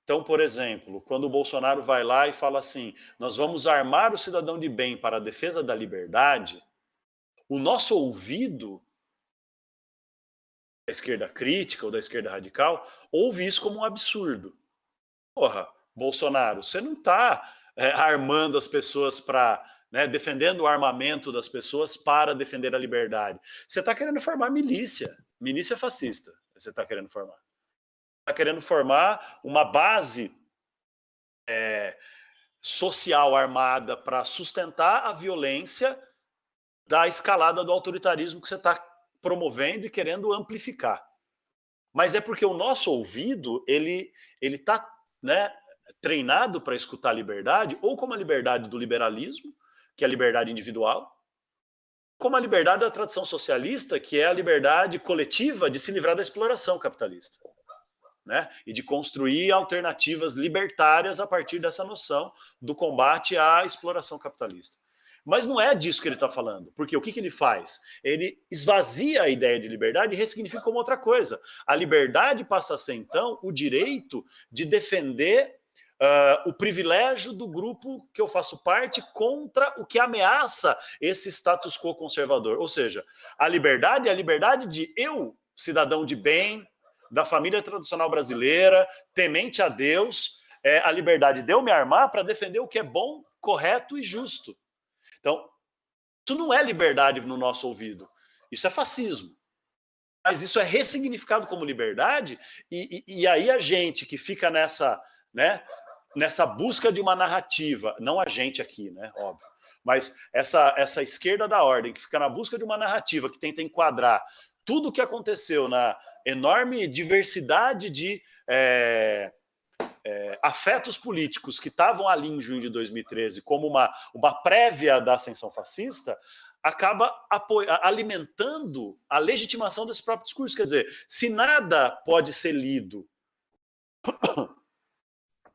Então, por exemplo, quando o Bolsonaro vai lá e fala assim, nós vamos armar o cidadão de bem para a defesa da liberdade, o nosso ouvido da esquerda crítica ou da esquerda radical ouve isso como um absurdo. Porra, Bolsonaro, você não está armando as pessoas para, defendendo o armamento das pessoas para defender a liberdade. Você está querendo formar milícia fascista. Você está querendo formar. Está querendo formar uma base social armada para sustentar a violência da escalada do autoritarismo que você está promovendo e querendo amplificar. Mas é porque o nosso ouvido, ele está, treinado para escutar a liberdade, ou como a liberdade do liberalismo, que é a liberdade individual, como a liberdade da tradição socialista, que é a liberdade coletiva de se livrar da exploração capitalista, e de construir alternativas libertárias a partir dessa noção do combate à exploração capitalista. Mas não é disso que ele está falando, porque o que ele faz? Ele esvazia a ideia de liberdade e ressignifica como outra coisa. A liberdade passa a ser, então, o direito de defender o privilégio do grupo que eu faço parte contra o que ameaça esse status quo conservador. Ou seja, a liberdade é a liberdade de eu, cidadão de bem, da família tradicional brasileira, temente a Deus, é a liberdade de eu me armar para defender o que é bom, correto e justo. Então, isso não é liberdade no nosso ouvido, isso é fascismo. Mas isso é ressignificado como liberdade, e aí a gente que fica nessa busca de uma narrativa, não a gente aqui, óbvio, mas essa esquerda da ordem que fica na busca de uma narrativa que tenta enquadrar tudo o que aconteceu na enorme diversidade de afetos políticos que estavam ali em junho de 2013 como uma prévia da ascensão fascista, acaba alimentando a legitimação desse próprio discurso. Quer dizer, se nada pode ser lido a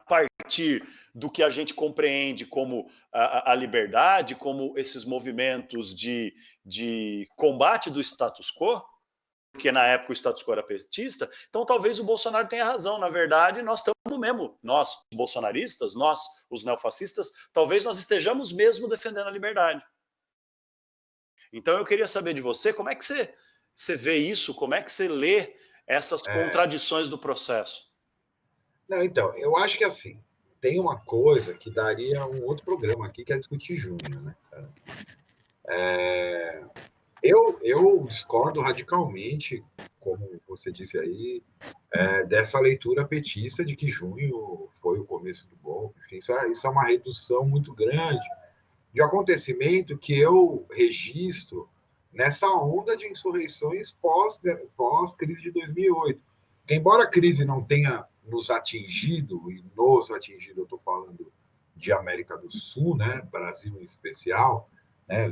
partir do que a gente compreende como a liberdade, como esses movimentos de combate do status quo, porque na época o status quo era petista, então talvez o Bolsonaro tenha razão. Na verdade, nós estamos mesmo, nós, os bolsonaristas, nós, os neofascistas, talvez nós estejamos mesmo defendendo a liberdade. Então eu queria saber de você, como é que você vê isso, como é que você lê essas contradições do processo? Não, então, eu acho que assim, tem uma coisa que daria um outro programa aqui, que é discutir junho, cara? Eu discordo radicalmente, como você disse aí, dessa leitura petista de que junho foi o começo do golpe. Enfim, isso é uma redução muito grande de acontecimento que eu registro nessa onda de insurreições pós-crise de 2008. Embora a crise não tenha nos atingido, e nos atingido, eu estou falando de América do Sul, Brasil em especial,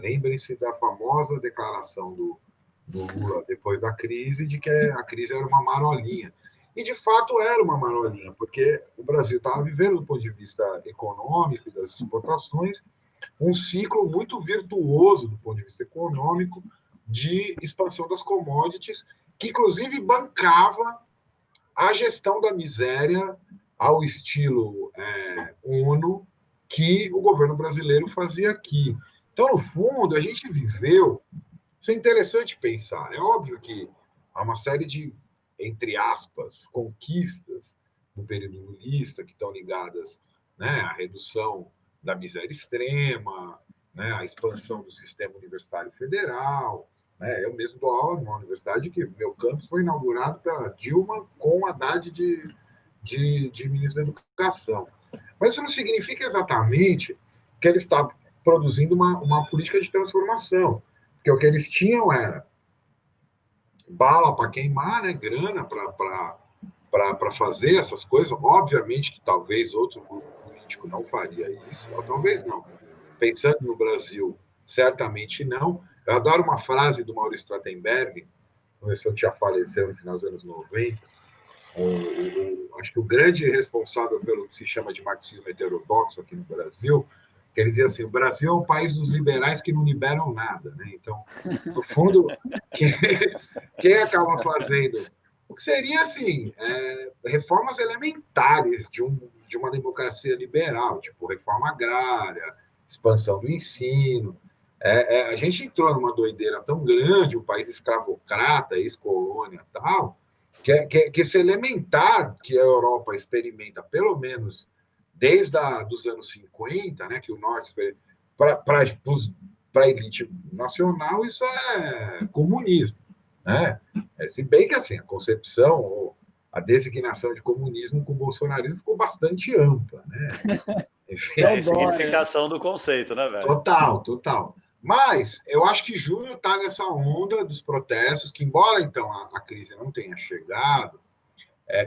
lembrem-se da famosa declaração do Lula depois da crise, de que a crise era uma marolinha. E, de fato, era uma marolinha, porque o Brasil estava vivendo, do ponto de vista econômico e das exportações, um ciclo muito virtuoso do ponto de vista econômico de expansão das commodities, que inclusive bancava a gestão da miséria ao estilo ONU que o governo brasileiro fazia aqui. Então, no fundo, a gente viveu... Isso é interessante pensar. É óbvio que há uma série de, entre aspas, conquistas no período lulista que estão ligadas, né, à redução da miséria extrema, né, à expansão do sistema universitário federal. Né? Eu mesmo dou aula numa universidade que meu campus foi inaugurado pela Dilma com Haddad de ministro da Educação. Mas isso não significa exatamente que ele está produzindo uma política de transformação. Porque o que eles tinham era bala para queimar, né, grana para fazer essas coisas. Obviamente que talvez outro grupo político não faria isso, ou talvez não. Pensando no Brasil, certamente não. Eu adoro uma frase do Maurício Strattenberg, o senhor já faleceu no final dos anos 90, acho que o grande responsável pelo que se chama de marxismo heterodoxo aqui no Brasil, que ele dizia assim, o Brasil é o país dos liberais que não liberam nada. Né? Então, no fundo, quem acaba fazendo o que seria assim, reformas elementares de uma democracia liberal, tipo reforma agrária, expansão do ensino. A gente entrou numa doideira tão grande, um país escravocrata, ex-colônia e tal, que esse elementar que a Europa experimenta, pelo menos desde os anos 50, né, que o Norte, para a elite nacional, isso é comunismo. Né? Se bem que assim, a concepção, a designação de comunismo com o bolsonarismo ficou bastante ampla. Né? Enfim, a significação do conceito, né, velho? Total. Mas eu acho que junho está nessa onda dos protestos, que embora então a crise não tenha chegado,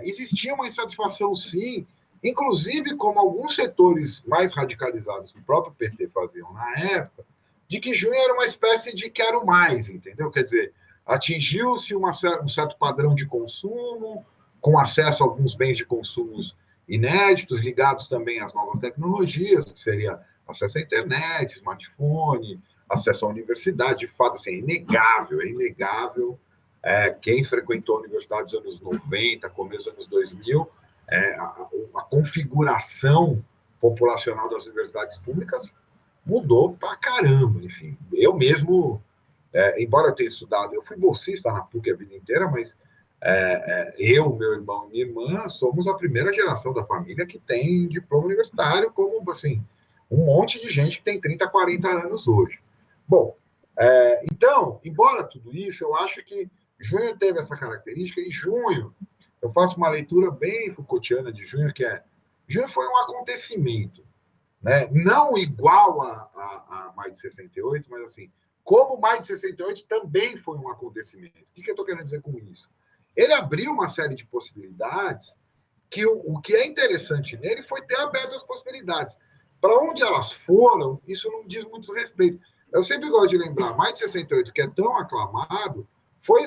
existia uma insatisfação, sim, inclusive como alguns setores mais radicalizados que o próprio PT faziam na época, de que junho era uma espécie de quero mais, entendeu? Quer dizer, atingiu-se um certo padrão de consumo, com acesso a alguns bens de consumo inéditos, ligados também às novas tecnologias, que seria acesso à internet, smartphone, acesso à universidade. De fato, assim, é inegável. Quem frequentou a universidade dos anos 90, começo dos anos 2000, a configuração populacional das universidades públicas mudou pra caramba. Enfim, eu mesmo, embora eu tenha estudado, eu fui bolsista na PUC a vida inteira, mas eu, meu irmão e minha irmã somos a primeira geração da família que tem diploma universitário, como assim, um monte de gente que tem 30, 40 anos hoje. Bom, então, embora tudo isso, eu acho que junho teve essa característica, e junho, eu faço uma leitura bem Foucaultiana de junho, junho foi um acontecimento, né? Não igual a maio de 68, mas assim, como maio de 68 também foi um acontecimento. O que eu estou querendo dizer com isso? Ele abriu uma série de possibilidades que o que é interessante nele foi ter aberto as possibilidades. Para onde elas foram, isso não diz muito respeito. Eu sempre gosto de lembrar, maio de 68, que é tão aclamado, foi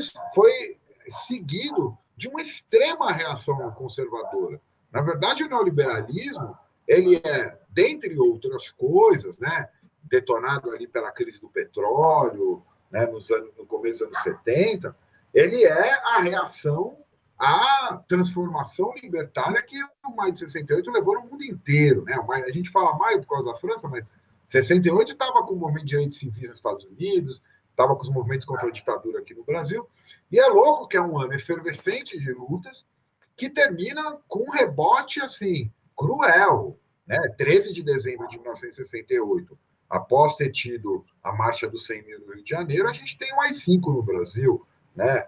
seguido de uma extrema reação conservadora. Na verdade, o neoliberalismo, ele dentre outras coisas, né, detonado ali pela crise do petróleo, né, no começo dos anos 70, ele é a reação à transformação libertária que o maio de 68 levou no mundo inteiro. Né? A gente fala maio por causa da França, mas 68 estava com o movimento de direitos civis nos Estados Unidos, estava com os movimentos contra a ditadura aqui no Brasil, e é louco que é um ano efervescente de lutas que termina com um rebote assim, cruel. Né? 13 de dezembro de 1968, após ter tido a Marcha dos 100 mil no Rio de Janeiro, a gente tem um AI-5 no Brasil. Né?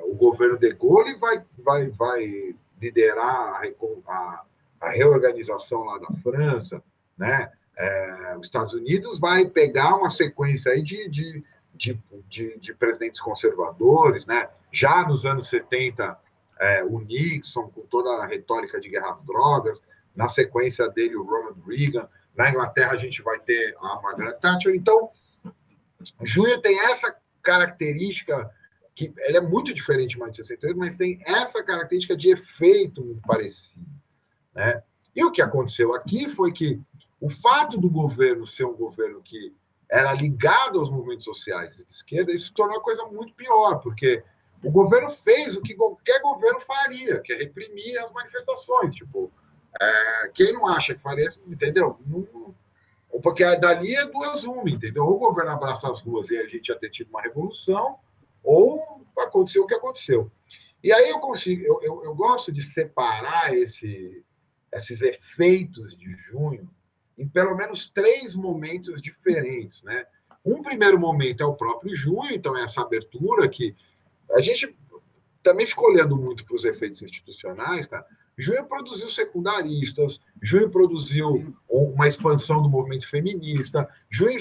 O governo de Gaulle vai liderar a reorganização lá da França. Né? Os Estados Unidos vai pegar uma sequência aí de presidentes conservadores. Né? Já nos anos 70, o Nixon, com toda a retórica de guerra às drogas, na sequência dele o Ronald Reagan. Na Inglaterra a gente vai ter a Margaret Thatcher. Então, junho tem essa característica, que ela é muito diferente de maio de 68, mas tem essa característica de efeito muito parecido. Né? E o que aconteceu aqui foi que o fato do governo ser um governo que era ligado aos movimentos sociais de esquerda, isso tornou a coisa muito pior, porque o governo fez o que qualquer governo faria, que é reprimir as manifestações. Tipo, quem não acha que faria isso, entendeu? Não, porque dali é duas uma, entendeu? Ou o governo abraçar as ruas e a gente ia ter tido uma revolução, ou aconteceu o que aconteceu. E aí eu gosto de separar esses efeitos de junho em pelo menos 3 momentos diferentes, né? Um primeiro momento é o próprio junho, então é essa abertura que a gente também ficou olhando muito para os efeitos institucionais, cara. Junho produziu secundaristas, junho produziu uma expansão do movimento feminista, junho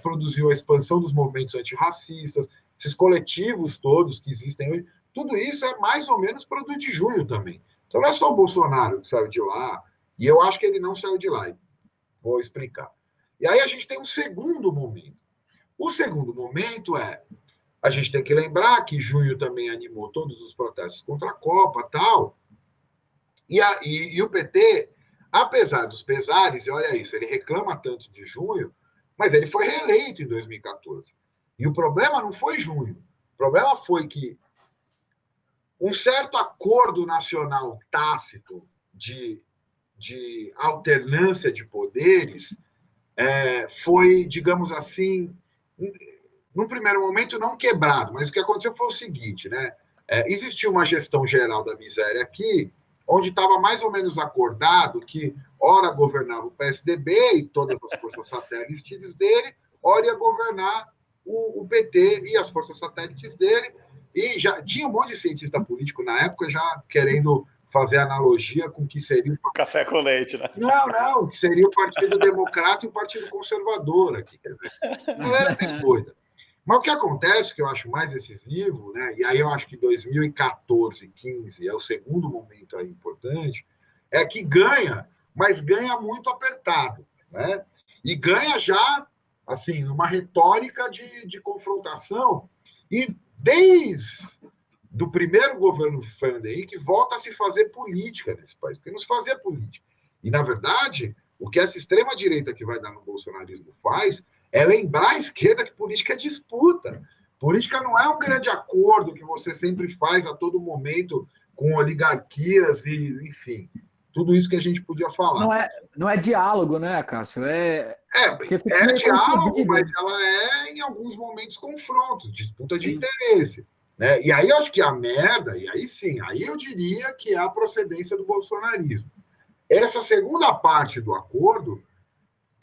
produziu a expansão dos movimentos antirracistas, esses coletivos todos que existem hoje, tudo isso é mais ou menos produto de junho também. Então não é só o Bolsonaro que saiu de lá, e eu acho que ele não saiu de lá. Vou explicar. E aí a gente tem um segundo momento. O segundo momento a gente tem que lembrar que junho também animou todos os protestos contra a Copa e tal, e o PT, apesar dos pesares, e olha isso, ele reclama tanto de junho, mas ele foi reeleito em 2014. E o problema não foi junho. O problema foi que um certo acordo nacional tácito de alternância de poderes foi, digamos assim, num primeiro momento não quebrado, mas o que aconteceu foi o seguinte, né? Existiu uma gestão geral da miséria aqui, onde estava mais ou menos acordado que ora governava o PSDB e todas as forças satélites dele, ora ia governar o PT e as forças satélites dele, e já tinha um monte de cientista político na época já querendo fazer analogia com o que seria o café com leite, né? Não, que seria o Partido Democrata e o Partido Conservador aqui, quer dizer, não era bem doida. Mas o que acontece, que eu acho mais decisivo, né, e aí eu acho que 2014, 15 é o segundo momento aí importante, é que ganha, mas ganha muito apertado, né? E ganha já, assim, numa retórica de confrontação, e desde do primeiro governo Fernando Henrique, volta a se fazer política nesse país, porque não se fazia política. E, na verdade, o que essa extrema-direita que vai dar no bolsonarismo faz é lembrar a esquerda que política é disputa. Política não é um grande acordo que você sempre faz a todo momento com oligarquias e, enfim, tudo isso que a gente podia falar. Não é diálogo, né, Cássio? É diálogo, mas ela é, em alguns momentos, confrontos, disputa de interesse. Né? E aí eu acho que a merda, e aí sim, aí eu diria que é a procedência do bolsonarismo. Essa segunda parte do acordo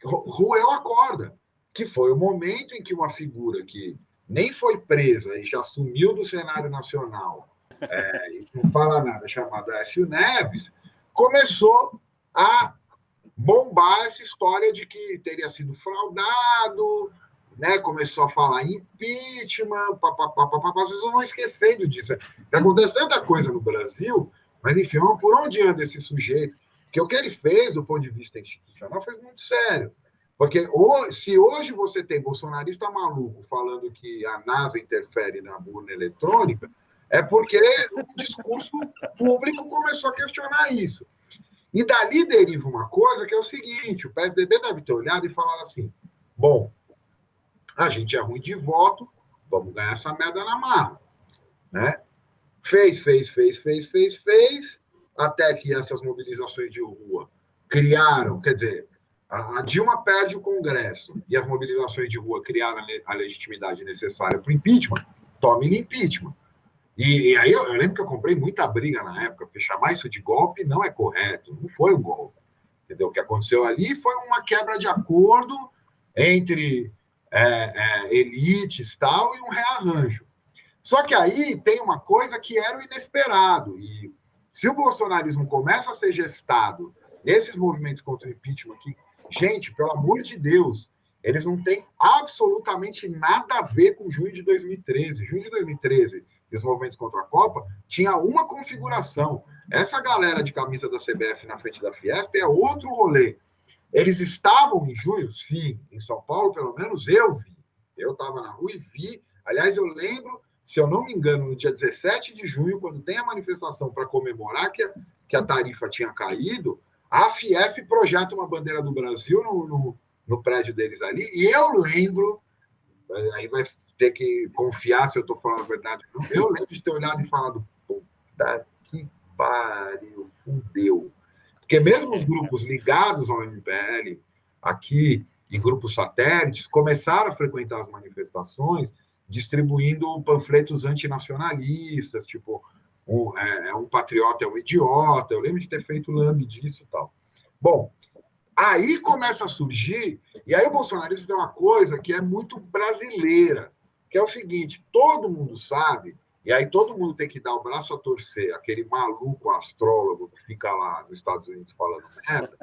roeu a corda, que foi o momento em que uma figura que nem foi presa e já sumiu do cenário nacional, e não fala nada, chamado Aécio Neves, começou a bombar essa história de que teria sido fraudado, né? Começou a falar em impeachment, as pessoas vão esquecendo disso. Acontece tanta coisa no Brasil, mas enfim, por onde anda esse sujeito? Porque o que ele fez, do ponto de vista institucional, foi muito sério. Porque se hoje você tem bolsonarista maluco falando que a NASA interfere na urna eletrônica, é porque o discurso público começou a questionar isso. E dali deriva uma coisa que é o seguinte, o PSDB deve ter olhado e falado assim, bom, a gente é ruim de voto, vamos ganhar essa merda na marra. Né? Fez, até que essas mobilizações de rua criaram, quer dizer, a Dilma perde o Congresso e as mobilizações de rua criaram a legitimidade necessária para o impeachment, tome impeachment. E aí eu lembro que eu comprei muita briga na época, porque chamar isso de golpe não é correto, não foi um golpe. Entendeu? O que aconteceu ali foi uma quebra de acordo entre elites e tal, e um rearranjo. Só que aí tem uma coisa que era o inesperado, e se o bolsonarismo começa a ser gestado nesses movimentos contra o impeachment aqui, gente, pelo amor de Deus, eles não têm absolutamente nada a ver com junho de 2013. Junho de 2013, os movimentos contra a Copa, tinha uma configuração. Essa galera de camisa da CBF na frente da Fiesp é outro rolê. Eles estavam em junho? Sim. Em São Paulo, pelo menos, eu vi. Eu estava na rua e vi. Aliás, eu lembro, se eu não me engano, no dia 17 de junho, quando tem a manifestação para comemorar que a tarifa tinha caído, A Fiesp projeta uma bandeira do Brasil no prédio deles ali, e eu lembro, aí vai ter que confiar se eu estou falando a verdade ou não, eu lembro de ter olhado e falado, puta que pariu, fudeu. Porque mesmo os grupos ligados ao MBL, aqui, em grupos satélites, começaram a frequentar as manifestações, distribuindo panfletos antinacionalistas, tipo, um patriota é um idiota. Eu lembro de ter feito lambe disso e tal. Bom, aí começa a surgir, e aí o bolsonarismo tem uma coisa que é muito brasileira, que é o seguinte, todo mundo sabe, e aí todo mundo tem que dar o braço a torcer, aquele maluco astrólogo que fica lá nos Estados Unidos falando merda,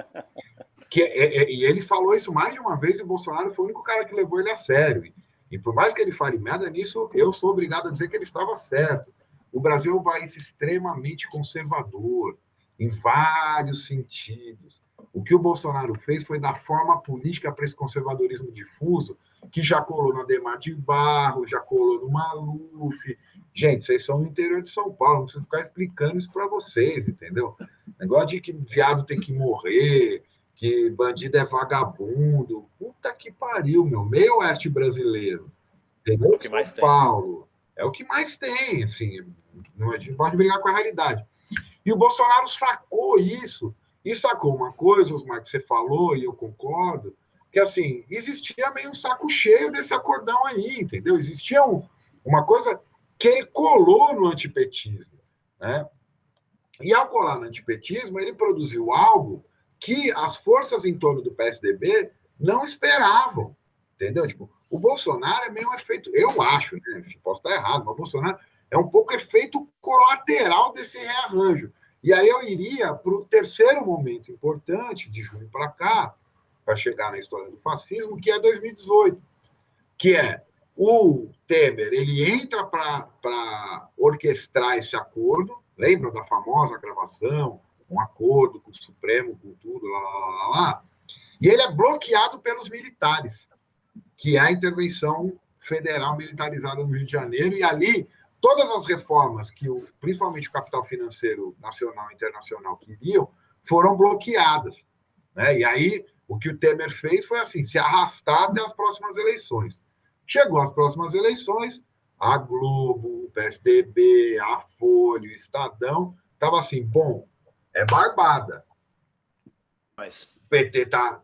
e ele falou isso mais de uma vez, e o Bolsonaro foi o único cara que levou ele a sério. E por mais que ele fale merda nisso, eu sou obrigado a dizer que ele estava certo. O Brasil é um país extremamente conservador, em vários sentidos. O que o Bolsonaro fez foi dar forma política para esse conservadorismo difuso, que já colou no Ademar de Barros, já colou no Maluf. Gente, vocês são no interior de São Paulo, não preciso ficar explicando isso para vocês, entendeu? Negócio de que viado tem que morrer, que bandido é vagabundo. Puta que pariu, meu. Meio oeste brasileiro. Entendeu? São Paulo. É o que mais tem, assim. A gente pode brigar com a realidade. E o Bolsonaro sacou isso. E sacou uma coisa, Osmar, que você falou, e eu concordo, que, assim, existia meio um saco cheio desse acordão aí, entendeu? Existia uma coisa que ele colou no antipetismo, né? E, ao colar no antipetismo, ele produziu algo que as forças em torno do PSDB não esperavam, entendeu? Tipo, o Bolsonaro é meio um efeito, eu acho, né? Posso estar errado, mas o Bolsonaro é um pouco efeito colateral desse rearranjo. E aí eu iria para o terceiro momento importante, de junho para cá, para chegar na história do fascismo, que é 2018, que é o Temer, ele entra para orquestrar esse acordo, lembra da famosa gravação, um acordo com o Supremo, com tudo, lá, e ele é bloqueado pelos militares, que é a intervenção federal militarizada no Rio de Janeiro, e ali todas as reformas que, principalmente o capital financeiro nacional e internacional queriam, foram bloqueadas, né? E aí, o que o Temer fez foi assim, se arrastar até as próximas eleições. Chegou às próximas eleições, a Globo, o PSDB, a Folha, o Estadão, estava assim, bom, é barbada. Mas o PT tá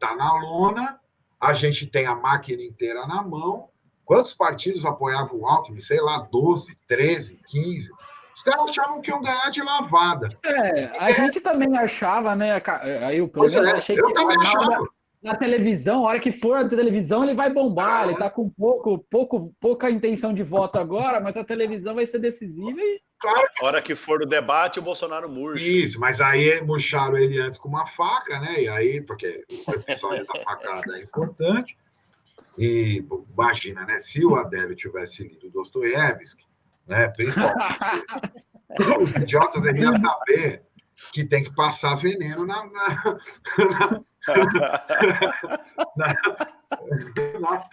na lona, a gente tem a máquina inteira na mão. Quantos partidos apoiavam o Alckmin? Sei lá, 12, 13, 15. Os caras achavam que iam ganhar de lavada. A gente também achava, né? Aí, pelo menos, eu achei que também achava. Na televisão, a hora que for a televisão, ele vai bombar. Ele tá com pouca intenção de voto agora, mas a televisão vai ser decisiva e... Claro. A hora que for o debate, o Bolsonaro murcha. Isso, mas aí murcharam ele antes com uma faca, né? E aí, porque o episódio da facada é importante. E imagina, né? Se o Adélio tivesse lido Dostoiévski, né? Principalmente os idiotas deviam saber que tem que passar veneno na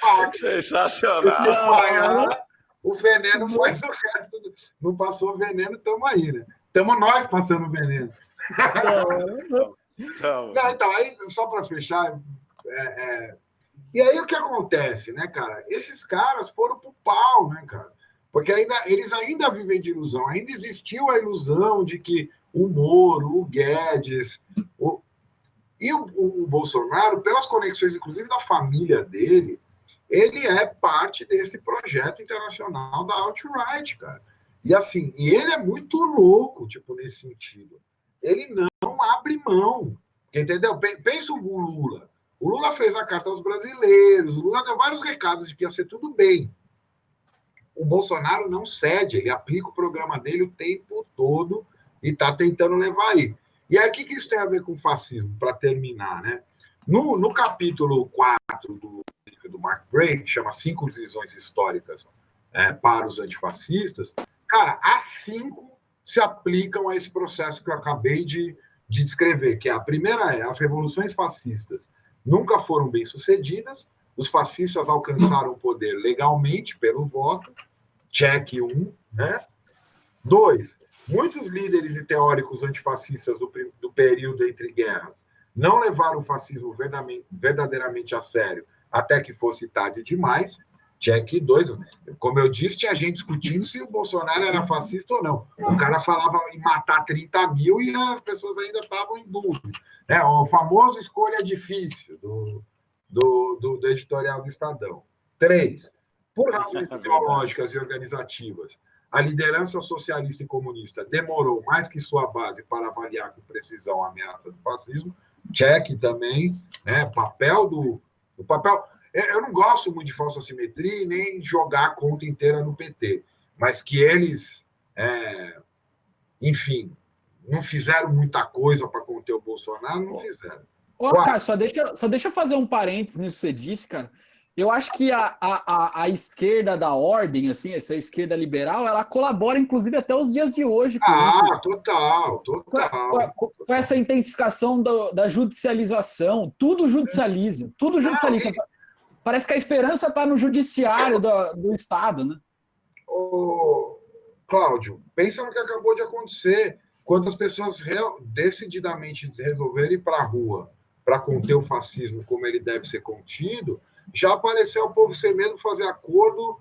faca. Sensacional. O veneno faz o resto. Não passou veneno, estamos aí, né? Estamos nós passando veneno. Não, então, aí, só para fechar, e aí o que acontece, né, cara? Esses caras foram pro pau, né, cara? Porque eles ainda vivem de ilusão. Ainda existiu a ilusão de que o Moro, o Guedes, e o Bolsonaro, pelas conexões, inclusive, da família dele, ele é parte desse projeto internacional da alt-right, cara. E assim, ele é muito louco, tipo, nesse sentido. Ele não abre mão, entendeu? Pensa o Lula. O Lula fez a carta aos brasileiros, o Lula deu vários recados de que ia ser tudo bem. O Bolsonaro não cede, ele aplica o programa dele o tempo todo e está tentando levar aí. E aí, o que isso tem a ver com fascismo, para terminar, né? No capítulo 4 do Mark Bray, que chama 5 Visões Históricas para os Antifascistas, cara, as 5 se aplicam a esse processo que eu acabei de descrever, que a primeira as revoluções fascistas nunca foram bem-sucedidas, os fascistas alcançaram o poder legalmente pelo voto, check 1, né? 2, Muitos líderes e teóricos antifascistas do período entre guerras não levaram o fascismo verdadeiramente a sério, até que fosse tarde demais. Check 2. Como eu disse, tinha gente discutindo se o Bolsonaro era fascista ou não. O cara falava em matar 30 mil e as pessoas ainda estavam em dúvida. O famoso escolha difícil do editorial do Estadão. 3. Por razões ideológicas e organizativas, a liderança socialista e comunista demorou mais que sua base para avaliar com precisão a ameaça do fascismo. Check também. O papel... Eu não gosto muito de falsa simetria e nem jogar a conta inteira no PT, mas que eles, enfim, não fizeram muita coisa para conter o Bolsonaro, não fizeram. Cara, só deixa eu fazer um parênteses nisso que você disse, cara. Eu acho que a esquerda da ordem, assim, essa esquerda liberal, ela colabora, inclusive, até os dias de hoje com isso. Total. Com essa intensificação da judicialização, tudo judicializa. Parece que a esperança está no judiciário do Estado, né? Cláudio, pensa no que acabou de acontecer. Quando as pessoas decididamente resolverem ir para a rua para conter o fascismo como ele deve ser contido, já apareceu o povo sem medo fazer acordo,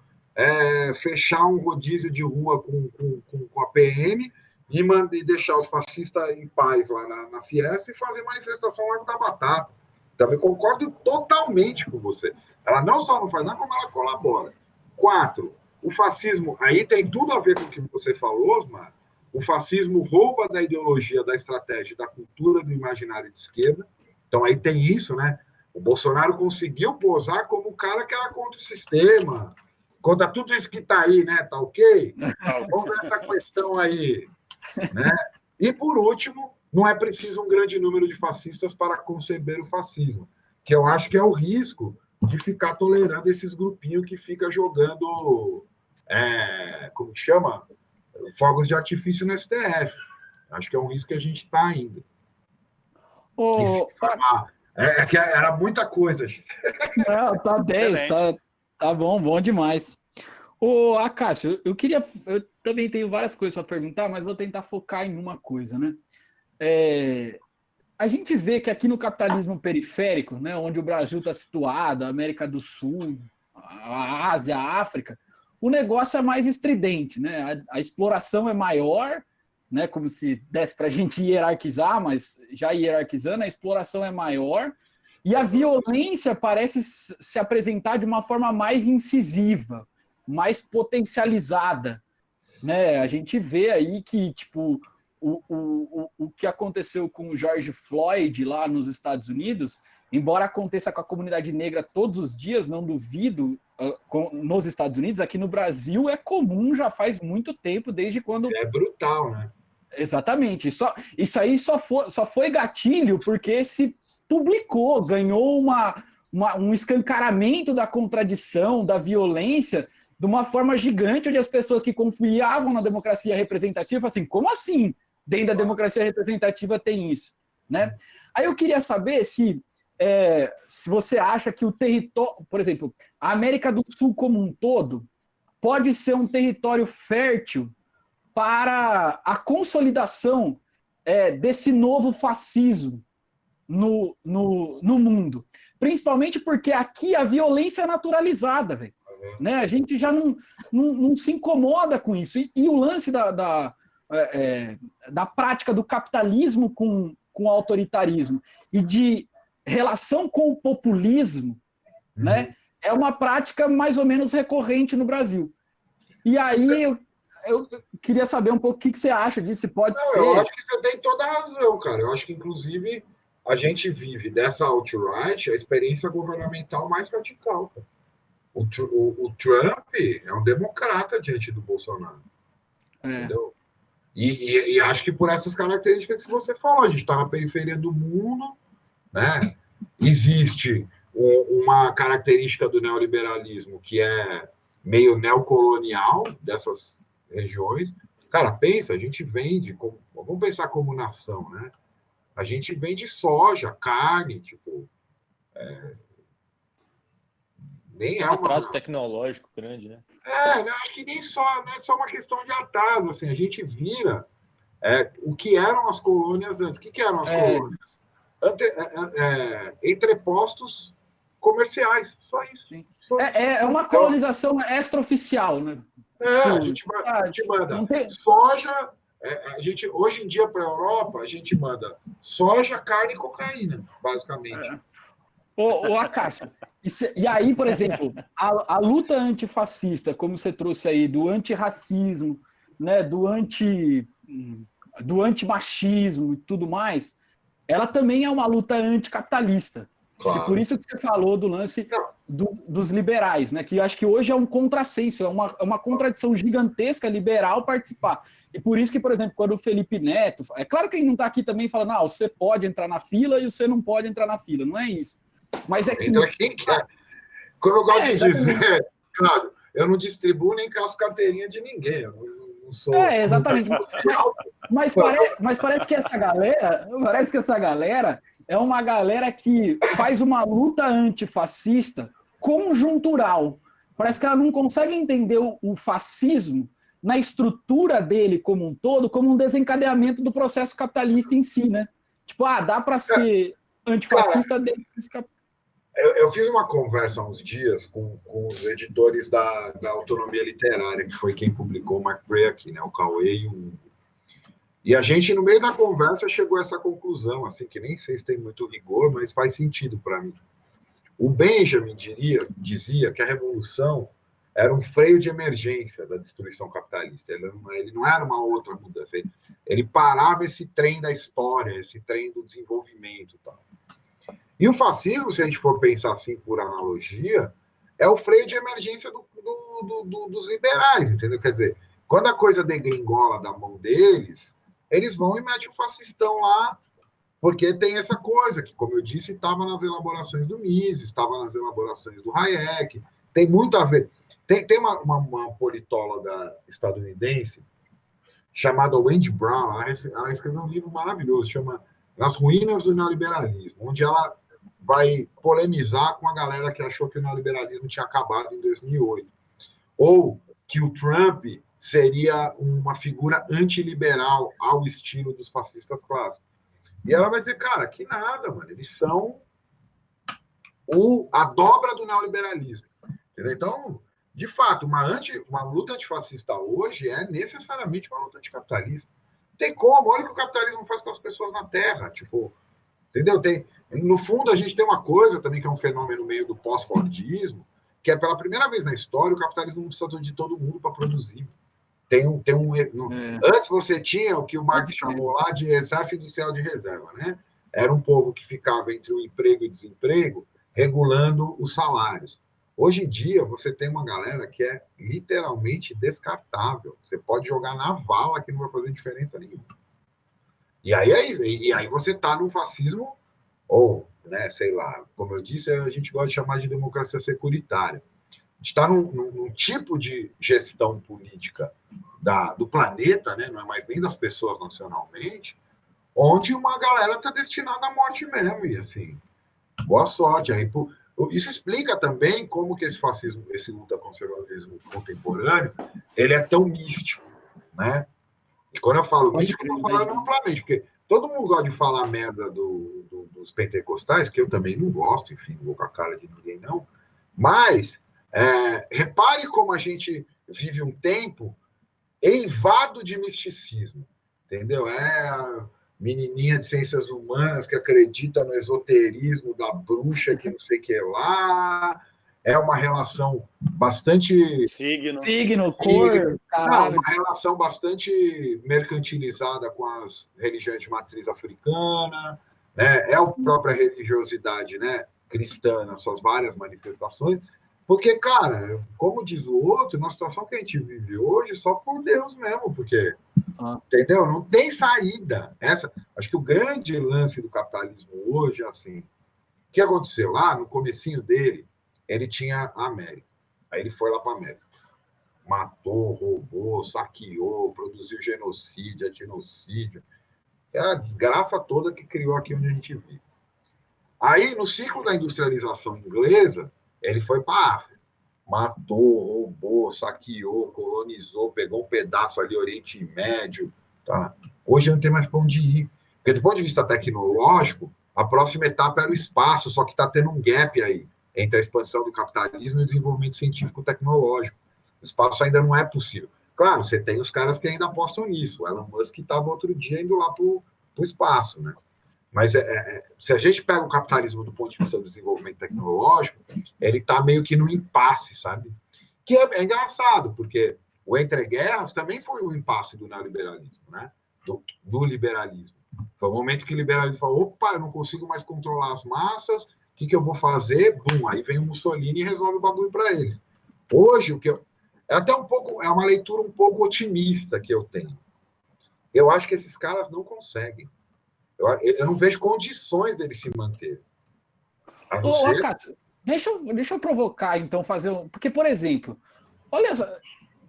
fechar um rodízio de rua com a PM e deixar os fascistas em paz lá na Fiesp e fazer manifestação lá da Batata. Também concordo totalmente com você. Ela não só não faz nada, como ela colabora. 4. O fascismo, aí tem tudo a ver com o que você falou, Osmar. O fascismo rouba da ideologia, da estratégia, da cultura, do imaginário de esquerda. Então aí tem isso, né? O Bolsonaro conseguiu posar como um cara que era contra o sistema, contra tudo isso que está aí, né? Tá ok? Vamos ver essa questão aí. Né? E, por último, não é preciso um grande número de fascistas para conceber o fascismo, que eu acho que é o risco de ficar tolerando esses grupinhos que ficam jogando, como que chama? Fogos de artifício no STF. Acho que é um risco que a gente está ainda. Que era muita coisa, gente. Não, tá 10, tá bom demais. Acácio, eu também tenho várias coisas para perguntar, mas vou tentar focar em uma coisa, né? A gente vê que aqui no capitalismo periférico, né, onde o Brasil está situado, a América do Sul, a Ásia, a África, o negócio é mais estridente, né? A exploração é maior, né, como se desse para a gente hierarquizar, mas já hierarquizando, a exploração é maior e a violência parece se apresentar de uma forma mais incisiva, mais potencializada, né? A gente vê aí que, tipo, o que aconteceu com o George Floyd lá nos Estados Unidos, embora aconteça com a comunidade negra todos os dias, não duvido, nos Estados Unidos, aqui no Brasil é comum já faz muito tempo, desde quando... É brutal, né? Exatamente. Isso aí só foi gatilho porque se publicou, ganhou um escancaramento da contradição, da violência, de uma forma gigante, onde as pessoas que confiavam na democracia representativa, assim, como assim? Dentro da democracia representativa tem isso, né? Aí eu queria saber se você acha que o território, por exemplo, a América do Sul como um todo, pode ser um território fértil para a consolidação desse novo fascismo no mundo. Principalmente porque aqui a violência é naturalizada, velho. Né? A gente já não se incomoda com isso. E o lance da prática do capitalismo com o autoritarismo e de relação com o populismo, né? É uma prática mais ou menos recorrente no Brasil. E aí eu queria saber um pouco o que você acha disso, se pode ser... Eu acho que você tem toda a razão, cara. Eu acho que, inclusive, a gente vive dessa alt-right a experiência governamental mais radical, cara. O Trump é um democrata diante do Bolsonaro. Entendeu? E acho que por essas características que você falou, a gente está na periferia do mundo, né? Existe uma característica do neoliberalismo que é meio neocolonial dessas regiões. Cara, pensa, a gente vende, vamos pensar como nação, né? A gente vende soja, carne, tipo... nem um atraso tecnológico grande, né? Acho que não é só uma questão de atraso, assim, a gente vira o que eram as colônias antes. O que eram as colônias? Entrepostos comerciais, só isso. É uma colonização extraoficial, né? A gente manda soja. Hoje em dia, para a Europa, a gente manda soja, carne e cocaína, basicamente. Acácio, e aí, por exemplo, a luta antifascista, como você trouxe aí, do antirracismo, né, do antimachismo e tudo mais, ela também é uma luta anticapitalista. Claro. Por isso que você falou do lance dos liberais, né? Que acho que hoje é um contrassenso, é uma contradição gigantesca liberal participar. E por isso que, por exemplo, quando o Felipe Neto... É claro que ele não está aqui também falando, você pode entrar na fila e você não pode entrar na fila, não é isso. Mas é que... Quem quer. Como eu gosto de dizer, claro, eu não distribuo nem caço carteirinha de ninguém, eu não sou... exatamente. Mas parece que essa galera é uma galera que faz uma luta antifascista conjuntural. Parece que ela não consegue entender o fascismo na estrutura dele como um todo, como um desencadeamento do processo capitalista em si, né? Tipo, dá para ser antifascista dentro desse capital. Eu fiz uma conversa há uns dias com os editores da Autonomia Literária, que foi quem publicou o Mark Bray aqui, né? O Cauê e o Hugo. E a gente, no meio da conversa, chegou a essa conclusão, assim, que nem sei se tem muito rigor, mas faz sentido para mim. O Benjamin dizia que a revolução era um freio de emergência da destruição capitalista. Ele não era uma outra mudança. Ele parava esse trem da história, esse trem do desenvolvimento. Tal. E o fascismo, se a gente for pensar assim por analogia, é o freio de emergência dos liberais, entendeu? Quer dizer, quando a coisa degringola da mão deles, eles vão e metem o fascistão lá, porque tem essa coisa que, como eu disse, estava nas elaborações do Mises, estava nas elaborações do Hayek, tem muito a ver. Tem uma politóloga estadunidense chamada Wendy Brown, ela escreveu um livro maravilhoso, chama As Ruínas do Neoliberalismo, onde ela vai polemizar com a galera que achou que o neoliberalismo tinha acabado em 2008, ou que o Trump seria uma figura antiliberal ao estilo dos fascistas clássicos. E ela vai dizer, cara, que nada, mano, eles são a dobra do neoliberalismo. Entendeu? Então, de fato, uma luta antifascista hoje é necessariamente uma luta anticapitalista. Tem como, olha o que o capitalismo faz com as pessoas na Terra, tipo, entendeu? No fundo, a gente tem uma coisa também que é um fenômeno meio do pós-fordismo, que é pela primeira vez na história o capitalismo não precisa de todo mundo para produzir. Antes você tinha o que o Marx chamou lá de exército industrial de reserva, né? Era um povo que ficava entre o emprego e o desemprego, regulando os salários. Hoje em dia, você tem uma galera que é literalmente descartável. Você pode jogar na vala que não vai fazer diferença nenhuma. E aí você está no fascismo, ou, né, sei lá, como eu disse, a gente gosta de chamar de democracia securitária. A gente está num tipo de gestão política do planeta, né, não é mais nem das pessoas nacionalmente, onde uma galera está destinada à morte mesmo. E assim, boa sorte. Aí, isso explica também como que esse fascismo, esse ultraconservadorismo contemporâneo, ele é tão místico, né? E quando eu falo místico, eu estou falando amplamente, porque todo mundo gosta de falar merda dos pentecostais, que eu também não gosto, enfim, não vou com a cara de ninguém, não. Mas, repare como a gente vive um tempo eivado de misticismo, entendeu? A menininha de ciências humanas que acredita no esoterismo da bruxa que não sei o que lá, é uma relação bastante... Signo, cor... Não, uma relação bastante mercantilizada com as religiões de matriz africana, né? É a própria religiosidade, né, cristã, nas suas várias manifestações, porque, cara, como diz o outro, na situação que a gente vive hoje, só por Deus mesmo, porque, entendeu? Não tem saída. Acho que o grande lance do capitalismo hoje é assim, o que aconteceu? Lá no comecinho dele, ele tinha a América. Aí ele foi lá para a América. Matou, roubou, saqueou, produziu genocídio, etnocídio. É a desgraça toda que criou aqui onde a gente vive. Aí, no ciclo da industrialização inglesa, ele foi para a África. Matou, roubou, saqueou, colonizou, pegou um pedaço ali, Oriente Médio, Tá? Hoje não tem mais para onde ir. Porque, do ponto de vista tecnológico, a próxima etapa era o espaço, só que está tendo um gap aí entre a expansão do capitalismo e o desenvolvimento científico-tecnológico. O espaço ainda não é possível. Claro, você tem os caras que ainda apostam nisso. O Elon Musk estava outro dia indo lá para o espaço, né? Mas se a gente pega o capitalismo do ponto de vista do desenvolvimento tecnológico, ele está meio que no impasse, sabe? Que é engraçado, porque o Entre Guerras também foi um impasse do neoliberalismo, né? Do liberalismo. Foi o momento que o liberalismo falou, opa, eu não consigo mais controlar as massas, o que eu vou fazer? Bum, aí vem o Mussolini e resolve o bagulho para eles. Hoje, é até um pouco, é uma leitura um pouco otimista que eu tenho. Eu acho que esses caras não conseguem. Eu não vejo condições deles se manter. A não ser... Cássio, deixa eu provocar, então, fazer um... Porque, por exemplo, olha só,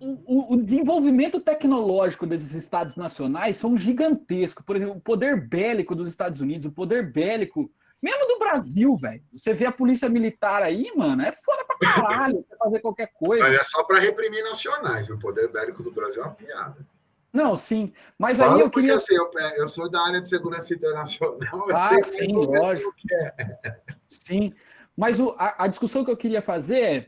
o desenvolvimento tecnológico desses estados nacionais são gigantescos. Por exemplo, o poder bélico dos Estados Unidos, o poder bélico, mesmo do Brasil, velho. Você vê a polícia militar aí, mano, é foda pra caralho você fazer qualquer coisa. Mas é só para reprimir nacionais. O poder bélico do Brasil é uma piada. Não, sim. Mas aí eu queria... Porque, assim, eu sou da área de segurança internacional. Sim, lógico. Sim. Mas a discussão que eu queria fazer é,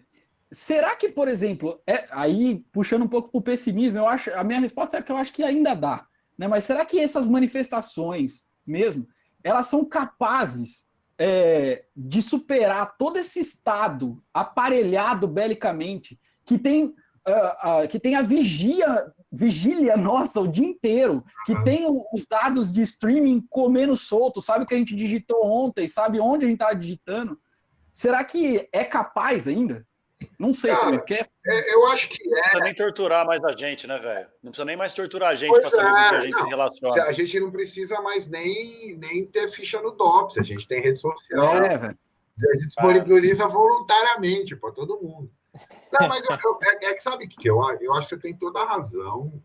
será que, por exemplo, aí puxando um pouco para o pessimismo, a minha resposta é que eu acho que ainda dá. Né? Mas será que essas manifestações mesmo, elas são capazes de superar todo esse Estado aparelhado belicamente, que tem a vigília nossa o dia inteiro, que tem os dados de streaming comendo solto, sabe o que a gente digitou ontem, sabe onde a gente está digitando? Será que é capaz ainda? Não sei, cara, porque... eu acho que Não precisa nem torturar mais a gente, né, velho? Não precisa nem mais torturar a gente para saber com que a gente se relaciona. A gente não precisa mais nem ter ficha no DOPS, a gente tem rede social. Velho. A gente disponibiliza voluntariamente para todo mundo. Não, mas que sabe o que eu acho? Eu acho que você tem toda a razão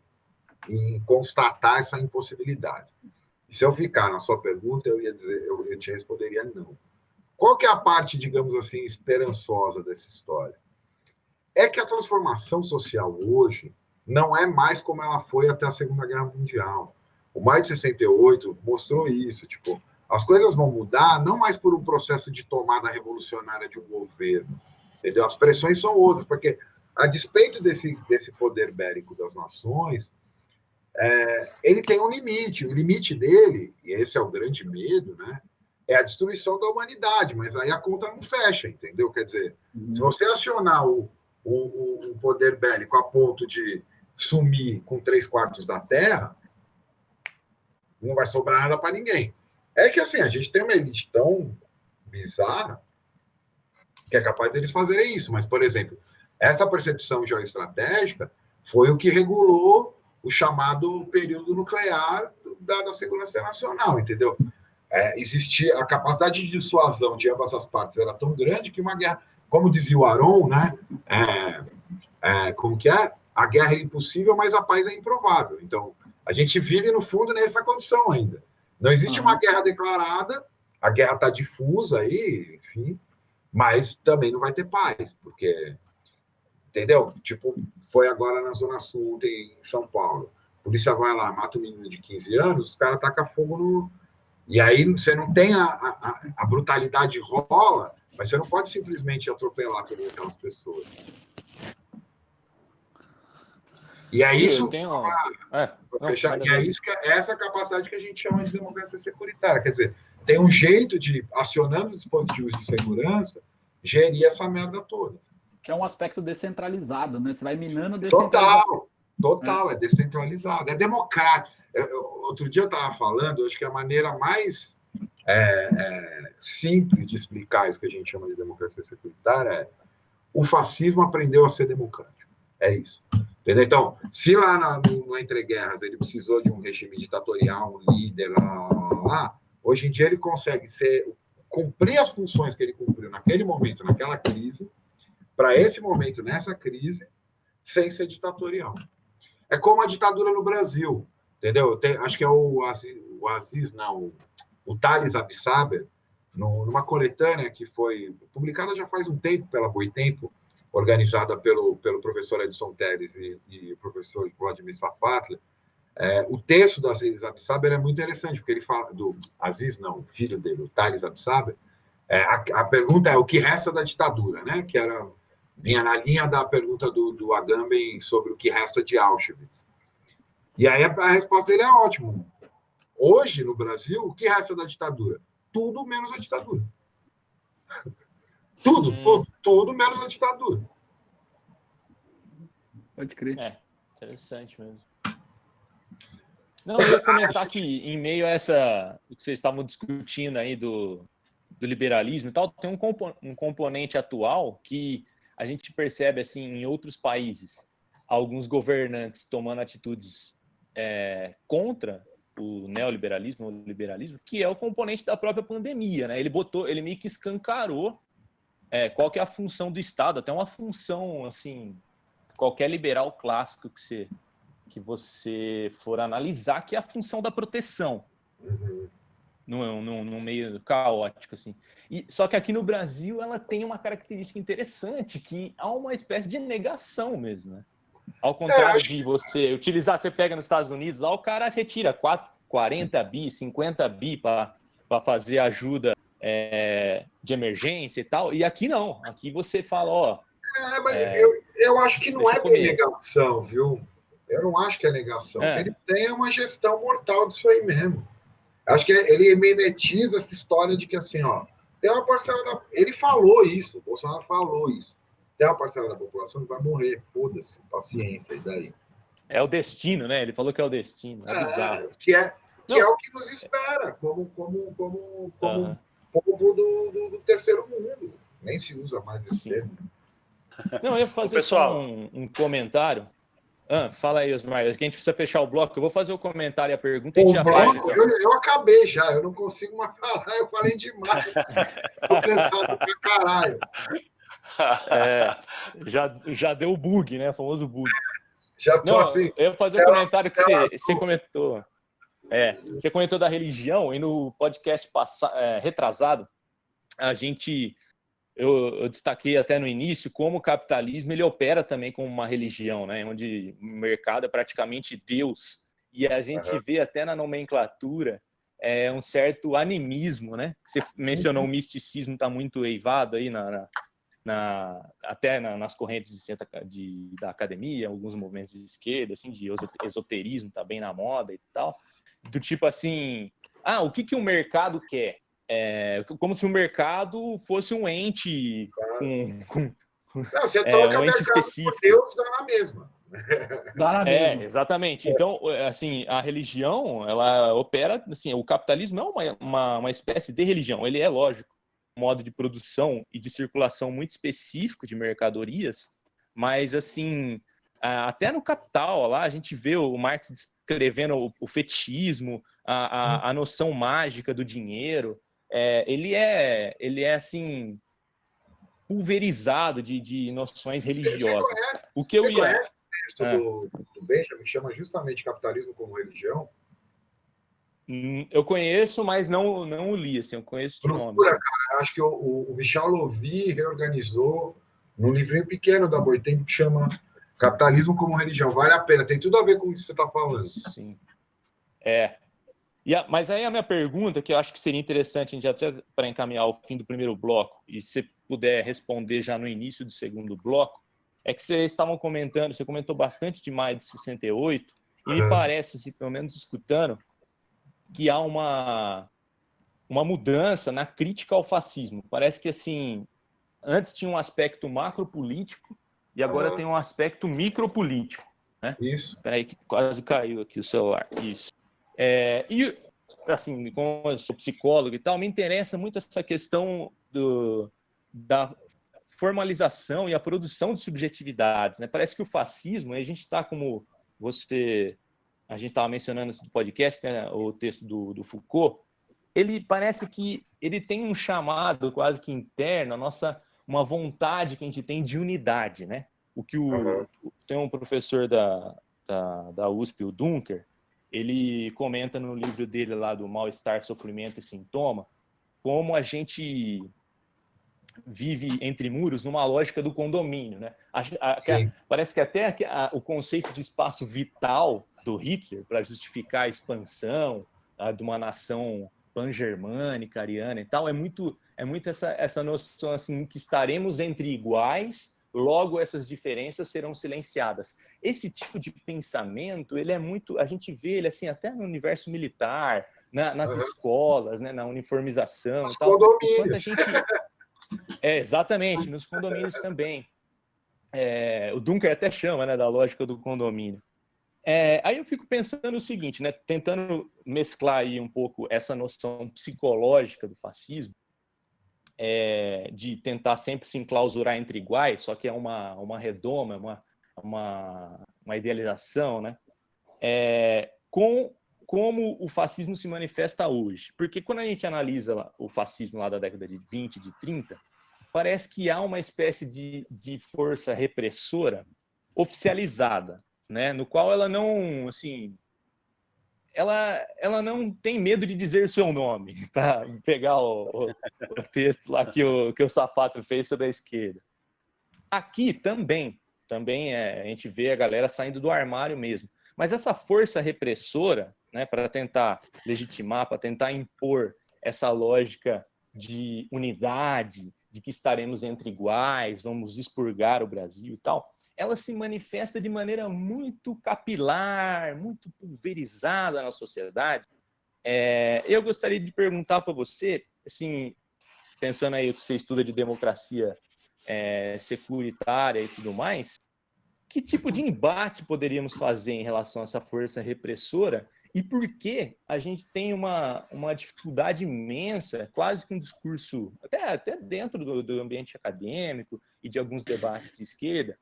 em constatar essa impossibilidade. E se eu ficar na sua pergunta, eu te responderia não. Qual que é a parte, digamos assim, esperançosa dessa história? É que a transformação social hoje não é mais como ela foi até a Segunda Guerra Mundial. O Maio de 68 mostrou isso. Tipo, as coisas vão mudar não mais por um processo de tomada revolucionária de um governo. Entendeu? As pressões são outras, porque a despeito desse poder bélico das nações, ele tem um limite. O limite dele, e esse é o grande medo, né, é a destruição da humanidade, mas aí a conta não fecha, entendeu? Quer dizer, se você acionar o poder bélico a ponto de sumir com 3/4 da Terra, não vai sobrar nada para ninguém. É que, assim, a gente tem uma elite tão bizarra que é capaz deles fazerem isso. Mas, por exemplo, essa percepção geoestratégica foi o que regulou o chamado período nuclear da segurança nacional, entendeu? Existia a capacidade de dissuasão de ambas as partes era tão grande que uma guerra, como dizia o Aron, né? Como que é? A guerra é impossível, mas a paz é improvável. Então, a gente vive, no fundo, nessa condição ainda. Não existe uma guerra declarada, a guerra está difusa aí, enfim, mas também não vai ter paz, porque, entendeu? Tipo, foi agora na Zona Sul, em São Paulo. A polícia vai lá, mata um menino de 15 anos, os caras tacam fogo no... E aí você não tem a brutalidade rola, mas você não pode simplesmente atropelar todas aquelas pessoas. E é isso... E é isso que é essa capacidade que a gente chama de democracia securitária. Quer dizer, tem um jeito de, acionando os dispositivos de segurança, gerir essa merda toda. Que é um aspecto descentralizado, né? Você vai minando descentralizado. Total, é descentralizado, é democrático. Outro dia eu estava falando, acho que a maneira mais simples de explicar isso que a gente chama de democracia securitária é o fascismo aprendeu a ser democrático. É isso. Entendeu? Então, se lá no Entre Guerras ele precisou de um regime ditatorial, um líder, hoje em dia ele consegue cumprir as funções que ele cumpriu naquele momento, naquela crise, para esse momento, nessa crise, sem ser ditatorial. É como a ditadura no Brasil, entendeu? Acho que é o Thales Absaber, numa coletânea que foi publicada já faz um tempo pela Boitempo, organizada pelo professor Edson Teres e o professor Vladimir Safatli, O texto do Aziz Absaber é muito interessante, porque ele fala do Aziz, não, o filho dele, o Thales Absaber. A pergunta é o que resta da ditadura, né? Que vinha na linha da pergunta do Agamben sobre o que resta de Auschwitz. E aí a resposta dele é ótima. Hoje, no Brasil, o que resta da ditadura? Tudo menos a ditadura. Tudo menos a ditadura. Pode crer. Interessante mesmo. Não, eu ia comentar que em meio a o que vocês estavam discutindo aí do liberalismo e tal, tem um componente atual que a gente percebe assim em outros países, alguns governantes tomando atitudes contra o neoliberalismo, o liberalismo, que é o componente da própria pandemia, né? Ele meio que escancarou qual que é a função do Estado, até uma função assim, qualquer liberal clássico que você for analisar, que é a função da proteção. Num meio caótico, assim. Só que aqui no Brasil ela tem uma característica interessante, que há uma espécie de negação mesmo, né? Ao contrário de você utilizar, você pega nos Estados Unidos, lá o cara retira 40 bi, 50 bi para fazer ajuda de emergência e tal, e aqui não. Aqui você fala, mas eu acho que não é por negação, viu? Eu não acho que é negação. O que ele tem é uma gestão mortal disso aí mesmo. Acho que ele memetiza essa história de que, assim, tem uma parcela da... Ele falou isso, o Bolsonaro falou isso. Tem uma parcela da população que vai morrer, foda-se, paciência, e daí? É o destino, né? Ele falou que é o destino, é bizarro. Que é o que nos espera, como povo do terceiro mundo. Nem se usa mais esse termo. Não, eu ia fazer só um comentário. Fala aí, Osmar, que a gente precisa fechar o bloco. Eu vou fazer o comentário e a pergunta. Eu acabei já, eu não consigo mais falar, eu falei demais. Tô cansado pra caralho. Já deu o bug, né? O famoso bug. Já tô assim. Eu ia fazer o comentário que você comentou. Você comentou da religião, e no podcast retrasado, eu destaquei até no início como o capitalismo ele opera também como uma religião, né? Onde o mercado é praticamente Deus. E a gente vê até na nomenclatura um certo animismo, né? Você mencionou o misticismo, está muito eivado aí até nas correntes da academia, alguns movimentos de esquerda, assim, de esoterismo está bem na moda e tal. Do tipo assim, o que o mercado quer? Como se o mercado fosse um ente você troca um ente específico. Por Deus, dá na mesma. Dá na mesma. Exatamente. Então, assim, a religião, ela opera, assim, o capitalismo é uma espécie de religião. Ele é, lógico, um modo de produção e de circulação muito específico de mercadorias, mas, assim, até no Capital, lá, a gente vê o Marx descrevendo o fetichismo, a noção mágica do dinheiro. Ele é assim, pulverizado de noções religiosas. Você conhece o texto do Benjamin, que chama justamente Capitalismo como Religião? Eu conheço, mas não o li, assim, eu conheço de nome. Cara, acho que o Michel Louvi reorganizou num livrinho pequeno da Boitempo que chama Capitalismo como Religião. Vale a pena, tem tudo a ver com o que você está falando. Sim. Mas aí a minha pergunta, que eu acho que seria interessante, a gente até para encaminhar o fim do primeiro bloco, e se você puder responder já no início do segundo bloco, é que vocês estavam comentando, você comentou bastante de maio de 68, e me parece, assim, pelo menos escutando, que há uma mudança na crítica ao fascismo. Parece que, assim, antes tinha um aspecto macropolítico e agora tem um aspecto micropolítico, né? Isso. Peraí, que quase caiu aqui o celular. Isso. E, assim, como eu sou psicólogo e tal, me interessa muito essa questão da formalização e a produção de subjetividades, né? Parece que o fascismo, a gente está como a gente estava mencionando no podcast, né, o texto do Foucault, ele parece que ele tem um chamado quase que interno, uma vontade que a gente tem de unidade, né? Tem um professor da USP, o Dunker, ele comenta no livro dele lá do Mal-Estar, Sofrimento e Sintoma, como a gente vive entre muros numa lógica do condomínio, né? Parece que até o conceito de espaço vital do Hitler para justificar a expansão de uma nação pan-germânica, ariana e tal, é muito essa noção assim, que estaremos entre iguais, logo essas diferenças serão silenciadas. Esse tipo de pensamento, ele é muito, a gente vê ele assim até no universo militar, nas escolas, né, na uniformização, nos e tal. condomínios. A gente exatamente, nos condomínios também. O Dunker até chama, né, da lógica do condomínio. Aí eu fico pensando o seguinte, né, tentando mesclar aí um pouco essa noção psicológica do fascismo, de tentar sempre se enclausurar entre iguais, só que é uma redoma, uma idealização, né? Com como o fascismo se manifesta hoje. Porque quando a gente analisa o fascismo lá da década de 20, de 30, parece que há uma espécie de força repressora oficializada, né? No qual ela não, assim, ela não tem medo de dizer seu nome, para pegar o texto lá que o Safatro fez sobre a esquerda. Aqui também a gente vê a galera saindo do armário mesmo. Mas essa força repressora, né, para tentar legitimar, para tentar impor essa lógica de unidade, de que estaremos entre iguais, vamos expurgar o Brasil e tal, ela se manifesta de maneira muito capilar, muito pulverizada na sociedade. Eu gostaria de perguntar para você, assim, pensando aí que você estuda de democracia securitária e tudo mais, que tipo de embate poderíamos fazer em relação a essa força repressora e por que a gente tem uma dificuldade imensa, quase que um discurso, até dentro do ambiente acadêmico e de alguns debates de esquerda,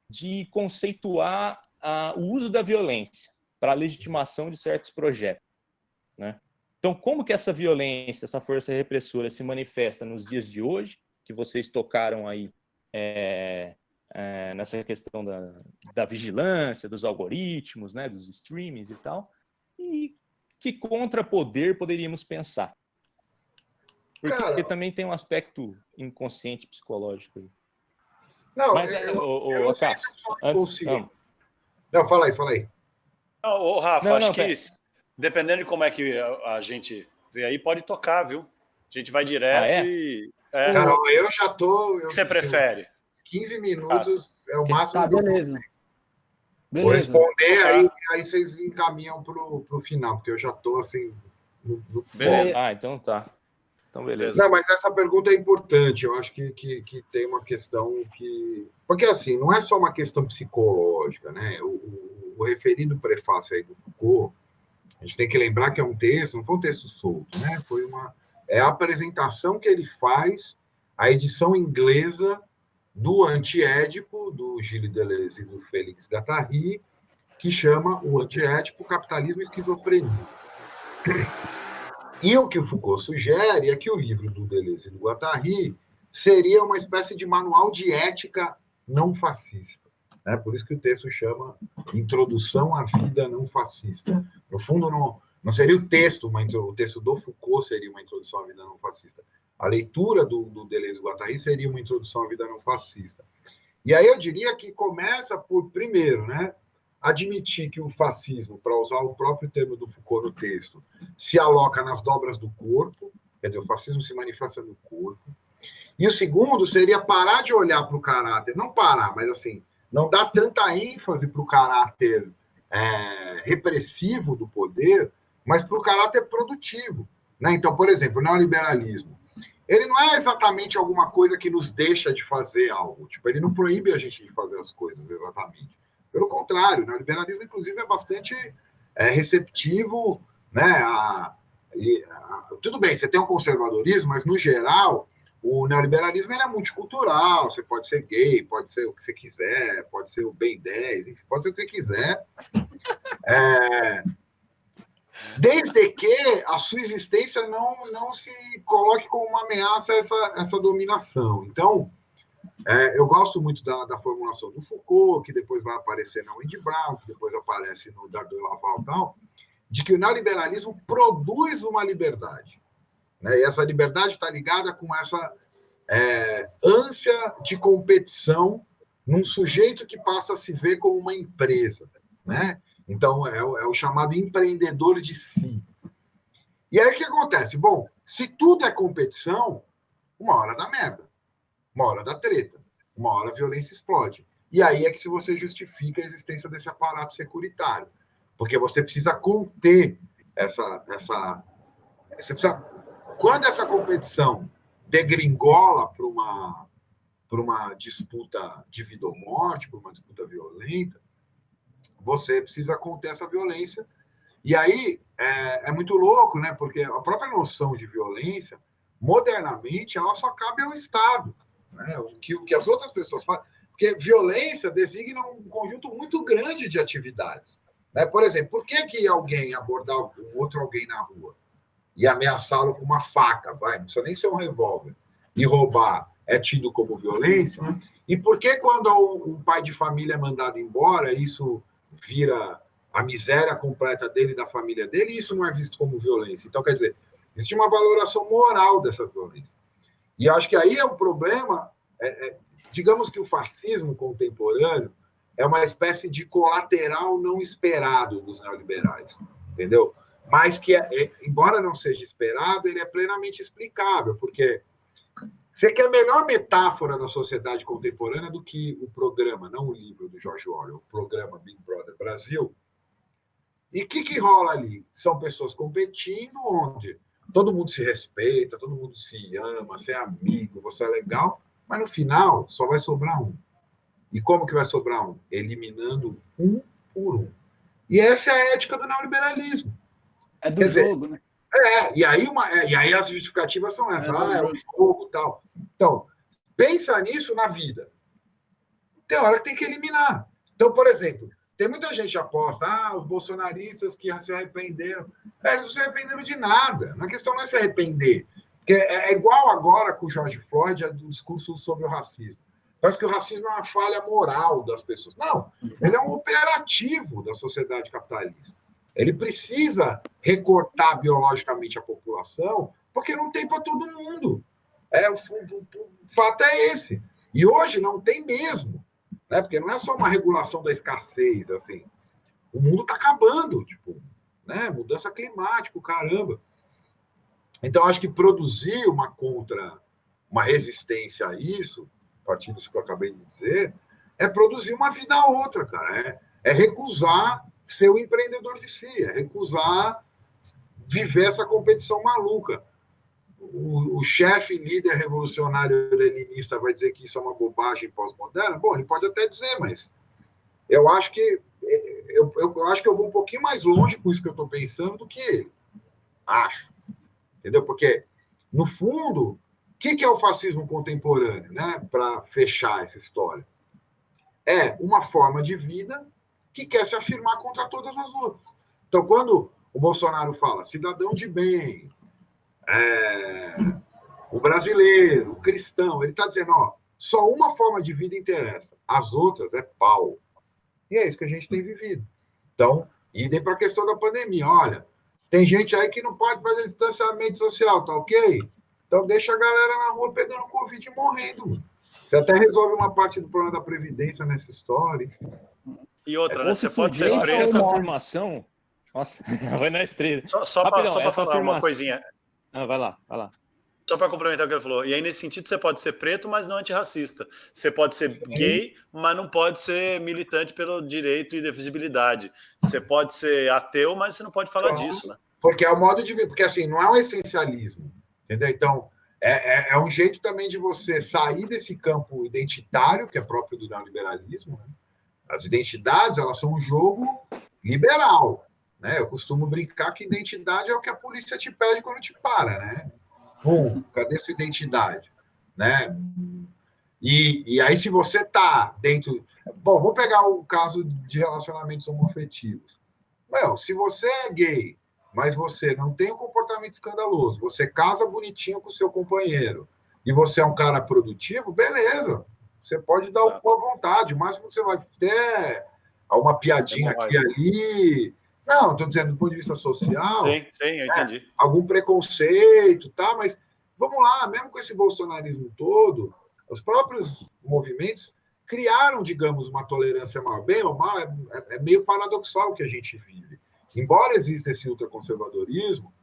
de conceituar o uso da violência para a legitimação de certos projetos, né? Então, como que essa violência, essa força repressora se manifesta nos dias de hoje, que vocês tocaram aí nessa questão da vigilância, dos algoritmos, né, dos streamings e tal, e que contrapoder poderíamos pensar? Porque também tem um aspecto inconsciente psicológico aí. Não, mas, Cássio, antes... Não, fala aí. Não, Rafa, acho que dependendo de como é que a gente vê aí, pode tocar, viu? A gente vai direto e... Cara, eu já tô... O que você prefere? 15 minutos é o máximo. Tá, beleza. Vou responder, aí vocês encaminham pro final, porque eu já tô assim... Beleza. Então tá. Então, beleza. Não, mas essa pergunta é importante. Eu acho que tem uma questão que... Porque, assim, não é só uma questão psicológica, né? O referido prefácio aí do Foucault, a gente tem que lembrar que é um texto, não foi um texto solto, né? É a apresentação que ele faz, a edição inglesa do Antiédipo, do Gilles Deleuze e do Félix Guattari, que chama o Antiédipo Capitalismo e Esquizofrenia. E o que o Foucault sugere é que o livro do Deleuze e do Guattari seria uma espécie de manual de ética não fascista. Né? Por isso que o texto chama Introdução à Vida Não Fascista. No fundo, não seria o texto, o texto do Foucault seria uma introdução à vida não fascista. A leitura do Deleuze e Guattari seria uma introdução à vida não fascista. E aí eu diria que começa por, primeiro, né, admitir que o fascismo, para usar o próprio termo do Foucault no texto, se aloca nas dobras do corpo, quer dizer, o fascismo se manifesta no corpo. E o segundo seria parar de olhar para o caráter, não parar, mas assim, não dar tanta ênfase para o caráter repressivo do poder, mas para o caráter produtivo. Né? Então, por exemplo, o neoliberalismo, ele não é exatamente alguma coisa que nos deixa de fazer algo. Tipo, ele não proíbe a gente de fazer as coisas exatamente. Pelo contrário, o neoliberalismo, inclusive, é bastante receptivo, né? Tudo bem, você tem um conservadorismo, mas, no geral, o neoliberalismo ele é multicultural. Você pode ser gay, pode ser o que você quiser, pode ser o Ben 10, enfim, pode ser o que você quiser. Desde que a sua existência não se coloque como uma ameaça a essa dominação. Então, eu gosto muito da formulação do Foucault, que depois vai aparecer na Wendy Brown, que depois aparece no Dardot Laval e tal, de que o neoliberalismo produz uma liberdade. Né? E essa liberdade está ligada com essa ânsia de competição num sujeito que passa a se ver como uma empresa. Né? Então, é o chamado empreendedor de si. E aí, o que acontece? Bom, se tudo é competição, uma hora dá merda, uma hora dá treta, uma hora a violência explode. E aí é que se você justifica a existência desse aparato securitário. Porque você precisa conter você precisa, quando essa competição degringola para uma disputa de vida ou morte, para uma disputa violenta, você precisa conter essa violência. E aí é muito louco, né? Porque a própria noção de violência, modernamente, ela só cabe ao Estado. Né? O que as outras pessoas fazem. Porque violência designa um conjunto muito grande de atividades. Né? Por exemplo, por que alguém abordar um outro alguém na rua e ameaçá-lo com uma faca, não precisa nem ser um revólver, e roubar é tido como violência? E por que quando um pai de família é mandado embora, isso vira a miséria completa dele e da família dele, e isso não é visto como violência? Então, quer dizer, existe uma valoração moral dessa violência. E acho que aí é o problema, digamos que o fascismo contemporâneo é uma espécie de colateral não esperado dos neoliberais, entendeu? Mas que, embora não seja esperado, ele é plenamente explicável, porque você quer a melhor metáfora da sociedade contemporânea do que o programa, não o livro do George Orwell, o programa Big Brother Brasil. E o que rola ali? São pessoas competindo, onde todo mundo se respeita, todo mundo se ama, você é amigo, você é legal, mas no final só vai sobrar um. E como que vai sobrar um? Eliminando um por um. E essa é a ética do neoliberalismo. É do jogo, né? E aí as justificativas são essas. É o jogo e tal. Então, pensa nisso na vida. Tem hora que tem que eliminar. Então, por exemplo, tem muita gente que aposta, os bolsonaristas que se arrependeram. Eles não se arrependeram de nada. A questão não é se arrepender. Porque é igual agora com o George Floyd, o discurso sobre o racismo. Parece que o racismo é uma falha moral das pessoas. Não, ele é um operativo da sociedade capitalista. Ele precisa recortar biologicamente a população, porque não tem para todo mundo. O fato é esse. E hoje não tem mesmo. Né? Porque não é só uma regulação da escassez. Assim. O mundo está acabando. Tipo, né? Mudança climática, caramba. Então, acho que produzir uma resistência a isso, a partir disso que eu acabei de dizer, é produzir uma vida a outra, cara. É recusar ser o empreendedor de si, é recusar viver essa competição maluca. O chefe líder revolucionário leninista vai dizer que isso é uma bobagem pós-moderna? Bom, ele pode até dizer, mas eu acho que eu vou um pouquinho mais longe com isso que eu estou pensando do que ele. Acho. Entendeu? Porque, no fundo, o que é o fascismo contemporâneo, né? Para fechar essa história? É uma forma de vida que quer se afirmar contra todas as outras. Então, quando o Bolsonaro fala cidadão de bem, o brasileiro, o cristão, ele está dizendo, só uma forma de vida interessa, as outras é pau. E é isso que a gente tem vivido. Então, idem para a questão da pandemia. Olha, tem gente aí que não pode fazer distanciamento social, tá ok? Então deixa a galera na rua pegando Covid e morrendo. Você até resolve uma parte do problema da Previdência nessa história. E outra, né? Você pode ser preso. Essa afirmação. Nossa, vai na estrela. Só para falar uma coisinha. Vai lá. Só para complementar o que ele falou. E aí, nesse sentido, você pode ser preto, mas não antirracista. Você pode ser gay, mas não pode ser militante pelo direito e da visibilidade. Você pode ser ateu, mas você não pode falar disso, né? Porque é o modo de vida. Porque, assim, não é um essencialismo. Entendeu? Então, é um jeito também de você sair desse campo identitário, que é próprio do neoliberalismo, né? As identidades, elas são um jogo liberal, né? Eu costumo brincar que identidade é o que a polícia te pede quando te para, né? Cadê sua identidade? Né? E aí, se você está dentro... Bom, vou pegar o caso de relacionamentos homoafetivos. Se você é gay, mas você não tem um comportamento escandaloso, você casa bonitinho com o seu companheiro, e você é um cara produtivo, beleza. Você pode dar o cu à vontade. O máximo que você vai ter é uma piadinha aqui e ali. Não, estou dizendo do ponto de vista social. Sim, eu entendi. Algum preconceito, tá? Mas vamos lá, mesmo com esse bolsonarismo todo, os próprios movimentos, criaram, digamos, uma tolerância maior. Bem ou mal, é meio paradoxal o que a gente vive. Embora exista esse ultraconservadorismo,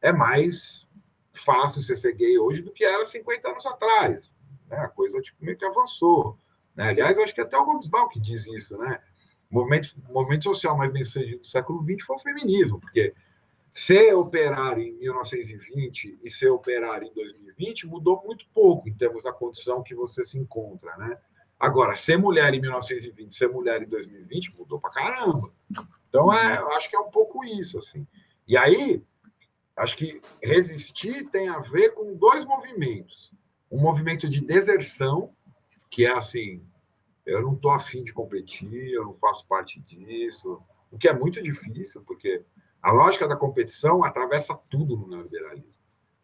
é mais fácil ser gay hoje do que era 50 anos atrás. Né? A coisa tipo, meio que avançou. Né? Aliás, eu acho que até o Gomes Bal que diz isso, né? O movimento social mais bem-sucedido do século XX foi o feminismo, porque ser operário em 1920 e ser operário em 2020 mudou muito pouco em termos da condição que você se encontra, né? Agora, ser mulher em 1920, ser mulher em 2020 mudou pra caramba. Então, eu acho que é um pouco isso, assim. E aí, acho que resistir tem a ver com dois movimentos. Um movimento de deserção, que é assim, eu não estou afim de competir, eu não faço parte disso, o que é muito difícil, porque a lógica da competição atravessa tudo no neoliberalismo.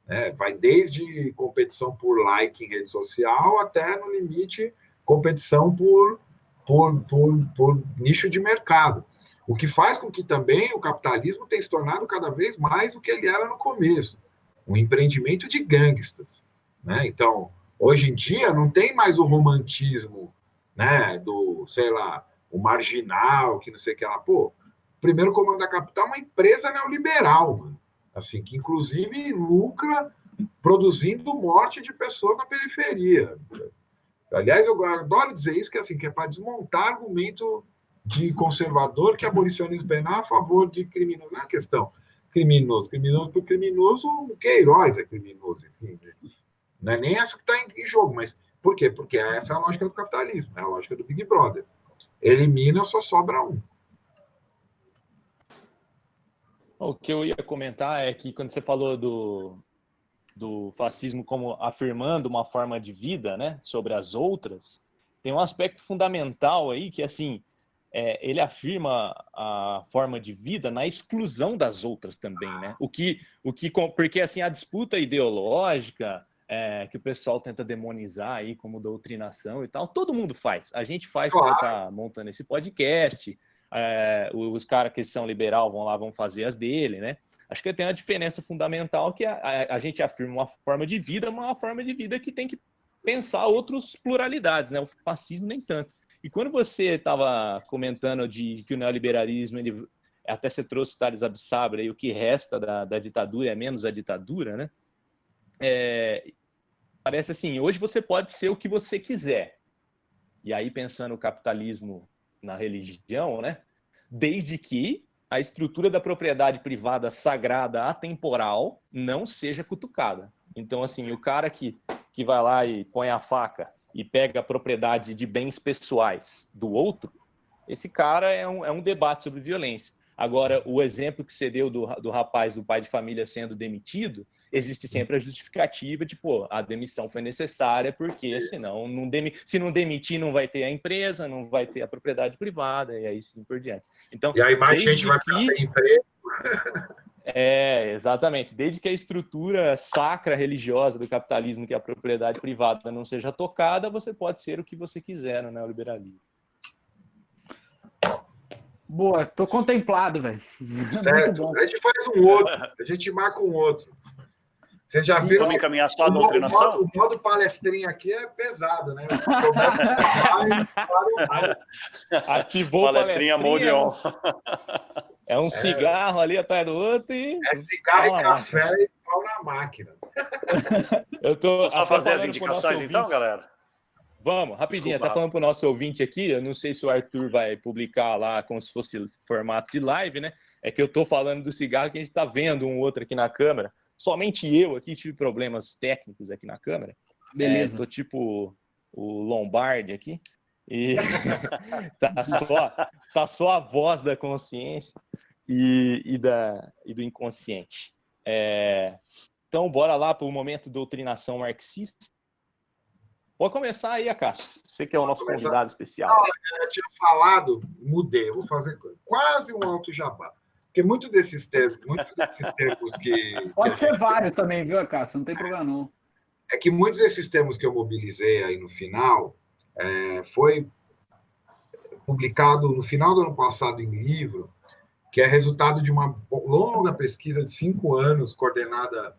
Né? Vai desde competição por like em rede social até, no limite, competição por nicho de mercado. O que faz com que também o capitalismo tenha se tornado cada vez mais o que ele era no começo, um empreendimento de gangsters. Né? Então, hoje em dia, não tem mais o romantismo, né, do, sei lá, o marginal, que não sei o que lá. Pô, o primeiro comando da capital é uma empresa neoliberal, mano, assim, que inclusive lucra produzindo morte de pessoas na periferia. Aliás, eu adoro dizer isso, que, assim, que é para desmontar argumento de conservador que abolicionismo penal é a favor de criminoso. Não é cquestão criminoso por criminoso, o Queiroz é criminoso, enfim. Não é nem essa que está em jogo, mas por quê? Porque essa é a lógica do capitalismo, é a lógica do Big Brother. Elimina, só sobra um. O que eu ia comentar é que quando você falou do fascismo como afirmando uma forma de vida, né, sobre as outras, tem um aspecto fundamental aí que, assim, ele afirma a forma de vida na exclusão das outras também, né? Porque, assim, a disputa ideológica que o pessoal tenta demonizar aí como doutrinação e tal, todo mundo faz. A gente faz quando tá montando esse podcast, os caras que são liberal vão fazer as dele, né? Acho que tem uma diferença fundamental que a gente afirma uma forma de vida, mas uma forma de vida que tem que pensar outras pluralidades, né? O fascismo nem tanto. E quando você estava comentando que o neoliberalismo, até você trouxe o Thales Absabre, e o que resta da ditadura é menos a ditadura, né? Parece assim, hoje você pode ser o que você quiser. E aí, pensando o capitalismo na religião, né? Desde que a estrutura da propriedade privada sagrada, atemporal, não seja cutucada. Então, assim, o cara que vai lá e põe a faca e pega a propriedade de bens pessoais do outro, esse cara é um debate sobre violência. Agora, o exemplo que você deu do rapaz, do pai de família sendo demitido, existe sempre a justificativa de, pô, a demissão foi necessária porque, senão, se não demitir, não vai ter a empresa, não vai ter a propriedade privada, e aí sim por diante. Então, e aí mais gente vai ficar sem emprego. Exatamente. Desde que a estrutura sacra religiosa do capitalismo, que é a propriedade privada, não seja tocada, você pode ser o que você quiser no neoliberalismo. Boa, tô contemplado, velho. Certo. A gente faz um outro, a gente marca um outro. Vocês já viram? Vamos encaminhar só a doutrinação? O modo palestrinha aqui é pesado, né? Ativou palestrinha mode on. É um cigarro ali atrás do outro e... É cigarro e café e pau na máquina. Vamos só fazer as indicações então, galera? Vamos, rapidinho. Tá falando para o nosso ouvinte aqui, eu não sei se o Arthur vai publicar lá como se fosse formato de live, né? É que eu tô falando do cigarro que a gente tá vendo um outro aqui na câmera. Somente eu aqui tive problemas técnicos aqui na câmera. Beleza. Tô tipo o Lombardi aqui. E tá só a voz da consciência e do inconsciente. Então, bora lá para o momento doutrinação marxista. Pode começar aí, Acácio. Você que é o nosso convidado especial. Eu tinha falado, mudei, eu vou fazer quase um alto jabá. Porque muitos desses termos que... Pode ser vários também, viu, Acácio? Não tem problema, não. É que muitos desses termos que eu mobilizei aí no final foi publicado no final do ano passado em livro, que é resultado de uma longa pesquisa de 5 anos, coordenada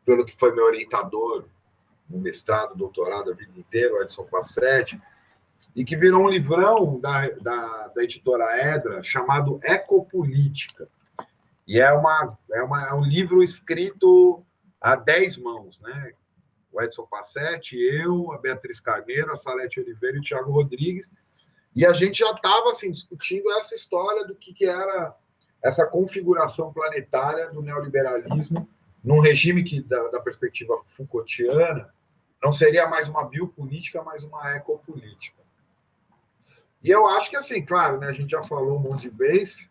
pelo que foi meu orientador no mestrado, doutorado, a vida inteira, o Edson Passetti, e que virou um livrão da editora Edra, chamado Ecopolítica. E é um livro escrito a 10 mãos, né? O Edson Passetti, eu, a Beatriz Carneiro, a Salete Oliveira e o Thiago Rodrigues. E a gente já estava assim, discutindo essa história do que era essa configuração planetária do neoliberalismo num regime que, da perspectiva Foucaultiana, não seria mais uma biopolítica, mas uma ecopolítica. E eu acho que, assim, claro, né, a gente já falou um monte de vezes,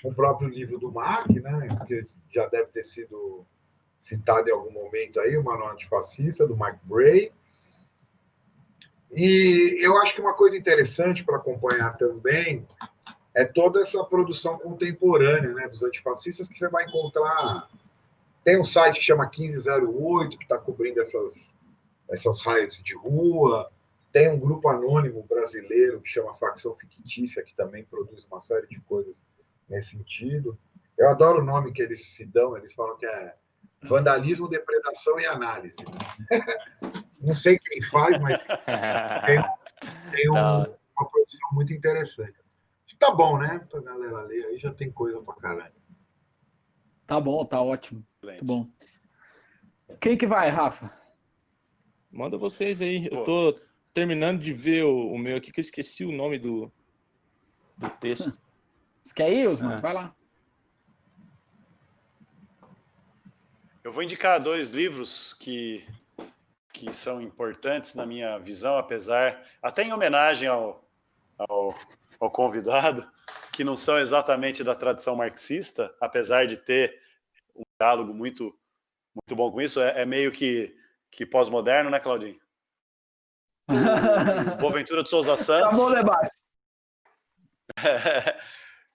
o próprio livro do Mark, né, que já deve ter sido citado em algum momento aí, o Manual Antifascista, do Mark Bray. E eu acho que uma coisa interessante para acompanhar também é toda essa produção contemporânea, né, dos antifascistas, que você vai encontrar. Tem um site que chama 1508, que está cobrindo essas riots de rua. Tem um grupo anônimo brasileiro que chama Facção Fictícia, que também produz uma série de coisas nesse sentido. Eu adoro o nome que eles se dão, eles falam que é vandalismo, depredação e análise. Né? Não sei quem faz, mas tem uma produção muito interessante. Tá bom, né? Pra galera ler, aí já tem coisa pra caralho. Tá bom, tá ótimo. Excelente. Muito bom. Quem que vai, Rafa? Manda vocês aí. Eu tô terminando de ver o meu aqui, que eu esqueci o nome do texto. Você quer ir, Osmar? Vai lá. Eu vou indicar 2 livros que são importantes na minha visão, apesar, até em homenagem ao convidado, que não são exatamente da tradição marxista, apesar de ter um diálogo muito, muito bom com isso, é meio que pós-moderno, né, Claudinho? O Boaventura de Souza Santos. Acabou o debate.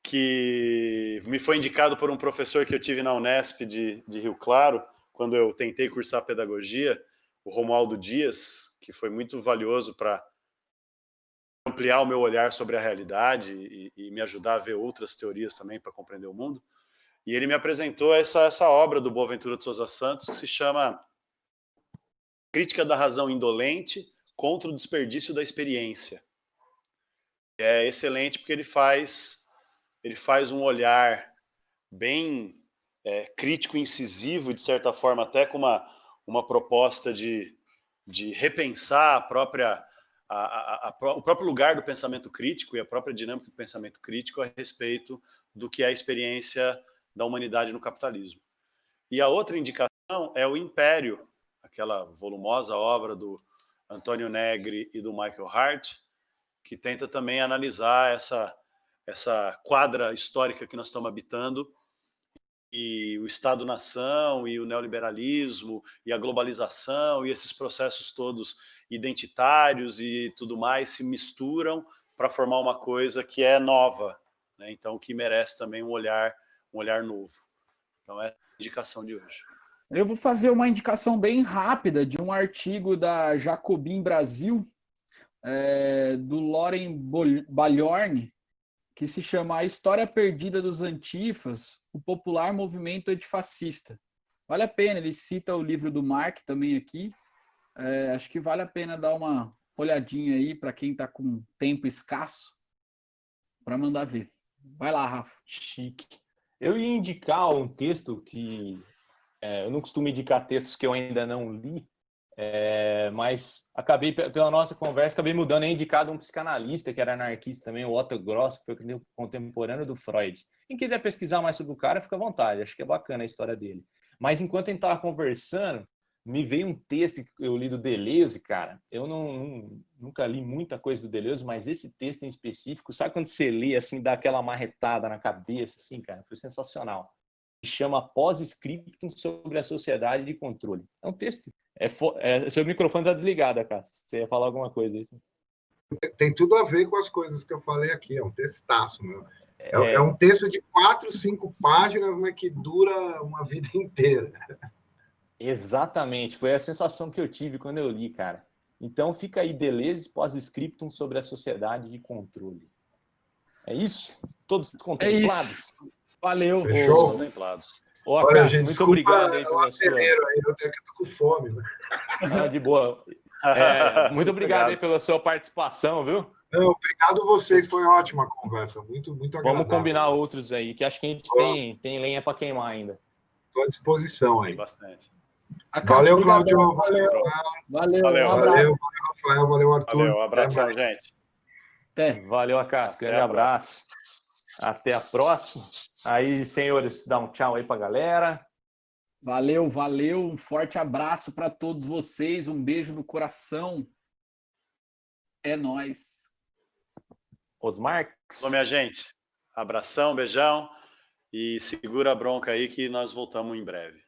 Que me foi indicado por um professor que eu tive na Unesp de Rio Claro, quando eu tentei cursar pedagogia, o Romualdo Dias, que foi muito valioso para ampliar o meu olhar sobre a realidade e me ajudar a ver outras teorias também para compreender o mundo. E ele me apresentou essa obra do Boaventura de Souza Santos, que se chama Crítica da Razão Indolente contra o Desperdício da Experiência. É excelente porque ele faz um olhar bem crítico e incisivo, de certa forma, até com uma proposta de repensar o próprio lugar do pensamento crítico e a própria dinâmica do pensamento crítico a respeito do que é a experiência da humanidade no capitalismo. E a outra indicação é o Império, aquela volumosa obra do Antônio Negri e do Michael Hart, que tenta também analisar essa quadra histórica que nós estamos habitando, e o Estado-nação, e o neoliberalismo, e a globalização, e esses processos todos identitários e tudo mais se misturam para formar uma coisa que é nova, né? Então, que merece também um olhar novo. Então, é a indicação de hoje. Eu vou fazer uma indicação bem rápida de um artigo da Jacobin Brasil, do Loren Baliorne, que se chama A História Perdida dos Antifas, o Popular Movimento Antifascista. Vale a pena, ele cita o livro do Mark também aqui. Acho que vale a pena dar uma olhadinha aí para quem está com tempo escasso, para mandar ver. Vai lá, Rafa. Chique. Eu ia indicar um texto que... eu não costumo indicar textos que eu ainda não li, mas acabei, pela nossa conversa, acabei mudando e indicado um psicanalista que era anarquista também, o Otto Gross, que foi contemporâneo do Freud. Quem quiser pesquisar mais sobre o cara, fica à vontade, acho que é bacana a história dele. Mas enquanto a gente estava conversando, me veio um texto que eu li do Deleuze, cara. Eu nunca li muita coisa do Deleuze, mas esse texto em específico, sabe quando você lê, assim, dá aquela marretada na cabeça, assim, cara? Foi sensacional. Chama Pós-Scriptum sobre a Sociedade de Controle. É um texto. Seu microfone está desligado, Cássio. Você ia falar alguma coisa aí? Tem tudo a ver com as coisas que eu falei aqui. É um textaço, meu. É um texto de 4, 5 páginas, mas que dura uma vida inteira. Exatamente. Foi a sensação que eu tive quando eu li, cara. Então fica aí, Deleuze, Pós-Scriptum sobre a Sociedade de Controle. É isso? Todos contemplados? Isso. Valeu. Fechou? Contemplados. Olha, gente, muito obrigado aí pelo acelero aí, eu tô com fome. Né? De boa. Muito obrigado aí pela sua participação, viu? Não, obrigado vocês, foi ótima a conversa, muito agradável. Vamos combinar outros aí, que acho que a gente tem lenha para queimar ainda. Estou à disposição aí. Tem bastante. Valeu, Claudio. Valeu, um abraço. Valeu, Rafael, valeu, Arthur. Valeu, um abração, gente. Até. Valeu, Acácio. Grande abraço. Até a próxima. Aí, senhores, dá um tchau aí pra galera. Valeu. Um forte abraço para todos vocês. Um beijo no coração. É nóis. Osmar. Falou, minha gente. Abração, beijão. E segura a bronca aí que nós voltamos em breve.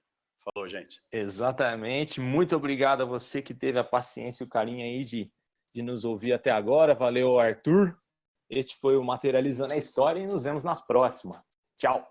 Falou, gente. Exatamente. Muito obrigado a você que teve a paciência e o carinho aí de nos ouvir até agora. Valeu, Arthur. Este foi o Materializando a História e nos vemos na próxima. Tchau.